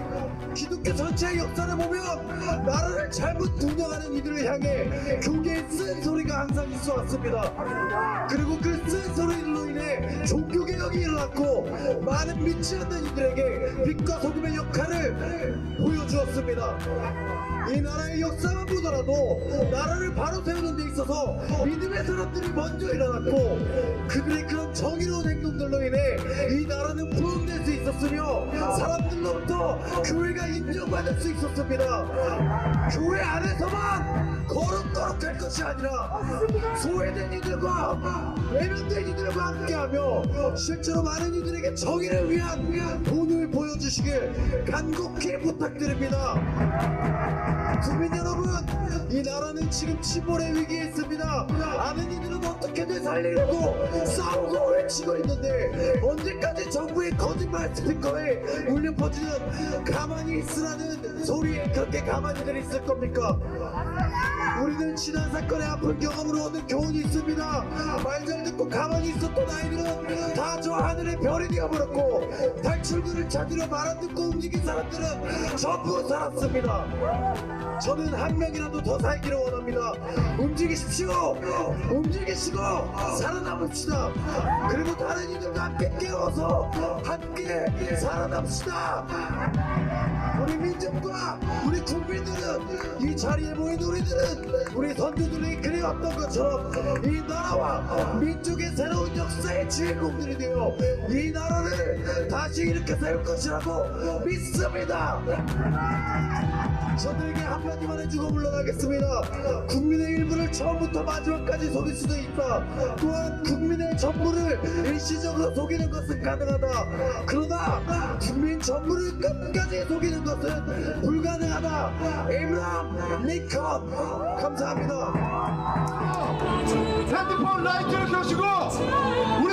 기독교 전체의 역사를 보면 나라를 잘못 운영하는 이들을 향해 교계의 쓴소리가 항상 있어 왔습니다. 그리고 그 쓴소리로 인해 종교개혁이 일어났고 많은 믿지 않는 이들에게 빛과 소금의 역할을 보여주었습니다. 이 나라의 역사만 보더라도 나라를 바로 세우는 데 있어서 믿음의 사람들이 먼저 일어났고 그들의 그런 정의로운 행동들로 인해 이 나라는 부흥될 수 있었으며 사람들로부터 교회가 인정받을 수 있었습니다. 교회 안에서만 거룩거룩할 것이 아니라 소외된 이들과 외면된 이들과 함께하며 실제로 많은 이들에게 정의를 위한 본을 보여주시길 간곡히 부탁드립니다. 국민 여러분, 이 나라는 지금 침몰의 위기에 있습니다. 아는 이들은 어떻게든 살리려고 싸우고 외치고 있는데 언제까지 정부의 거짓말 스피커에 울려 퍼지는 가만히 있으라는 소리에 그렇게 가만히들 있을 겁니까? 우리는 지난 사건의 아픈 경험으로 얻은 교훈이 있습니다. 말 잘 듣고 가만히 있었던 아이들은 다 저 하늘의 별이 되어버렸고 탈출구를 찾으려 말 안 듣고 움직인 사람들은 전부 살았습니다. 저는 한 명이라도 더 살기를 원합니다. 움직이십시오. 움직이시고 살아남읍시다. 그리고 다른 이들과 함께 깨워서 함께 살아남읍시다. 우리 민족과 우리 국민들은 이 자리에 모인 우리들은 우리 선조들이 그려왔던 것처럼 이 나라와 민족의 새로운 역사의 주인공들이 되어 이 나라를 다시 일으켜 세울 것이라고 믿습니다. 저들에게 한마디만 해주고 물러나겠습니다. 국민의 일부를 처음부터 마지막까지 속일 수도 있다. 또한 국민의 전부를 일시적으로 속이는 것은 가능하다. 그러나 국민 전부를 끝까지 속이는 것은 불가능하다. 에이브라함 링컨. 감사합니다. 핸드폰 라이트를 켜시고 우리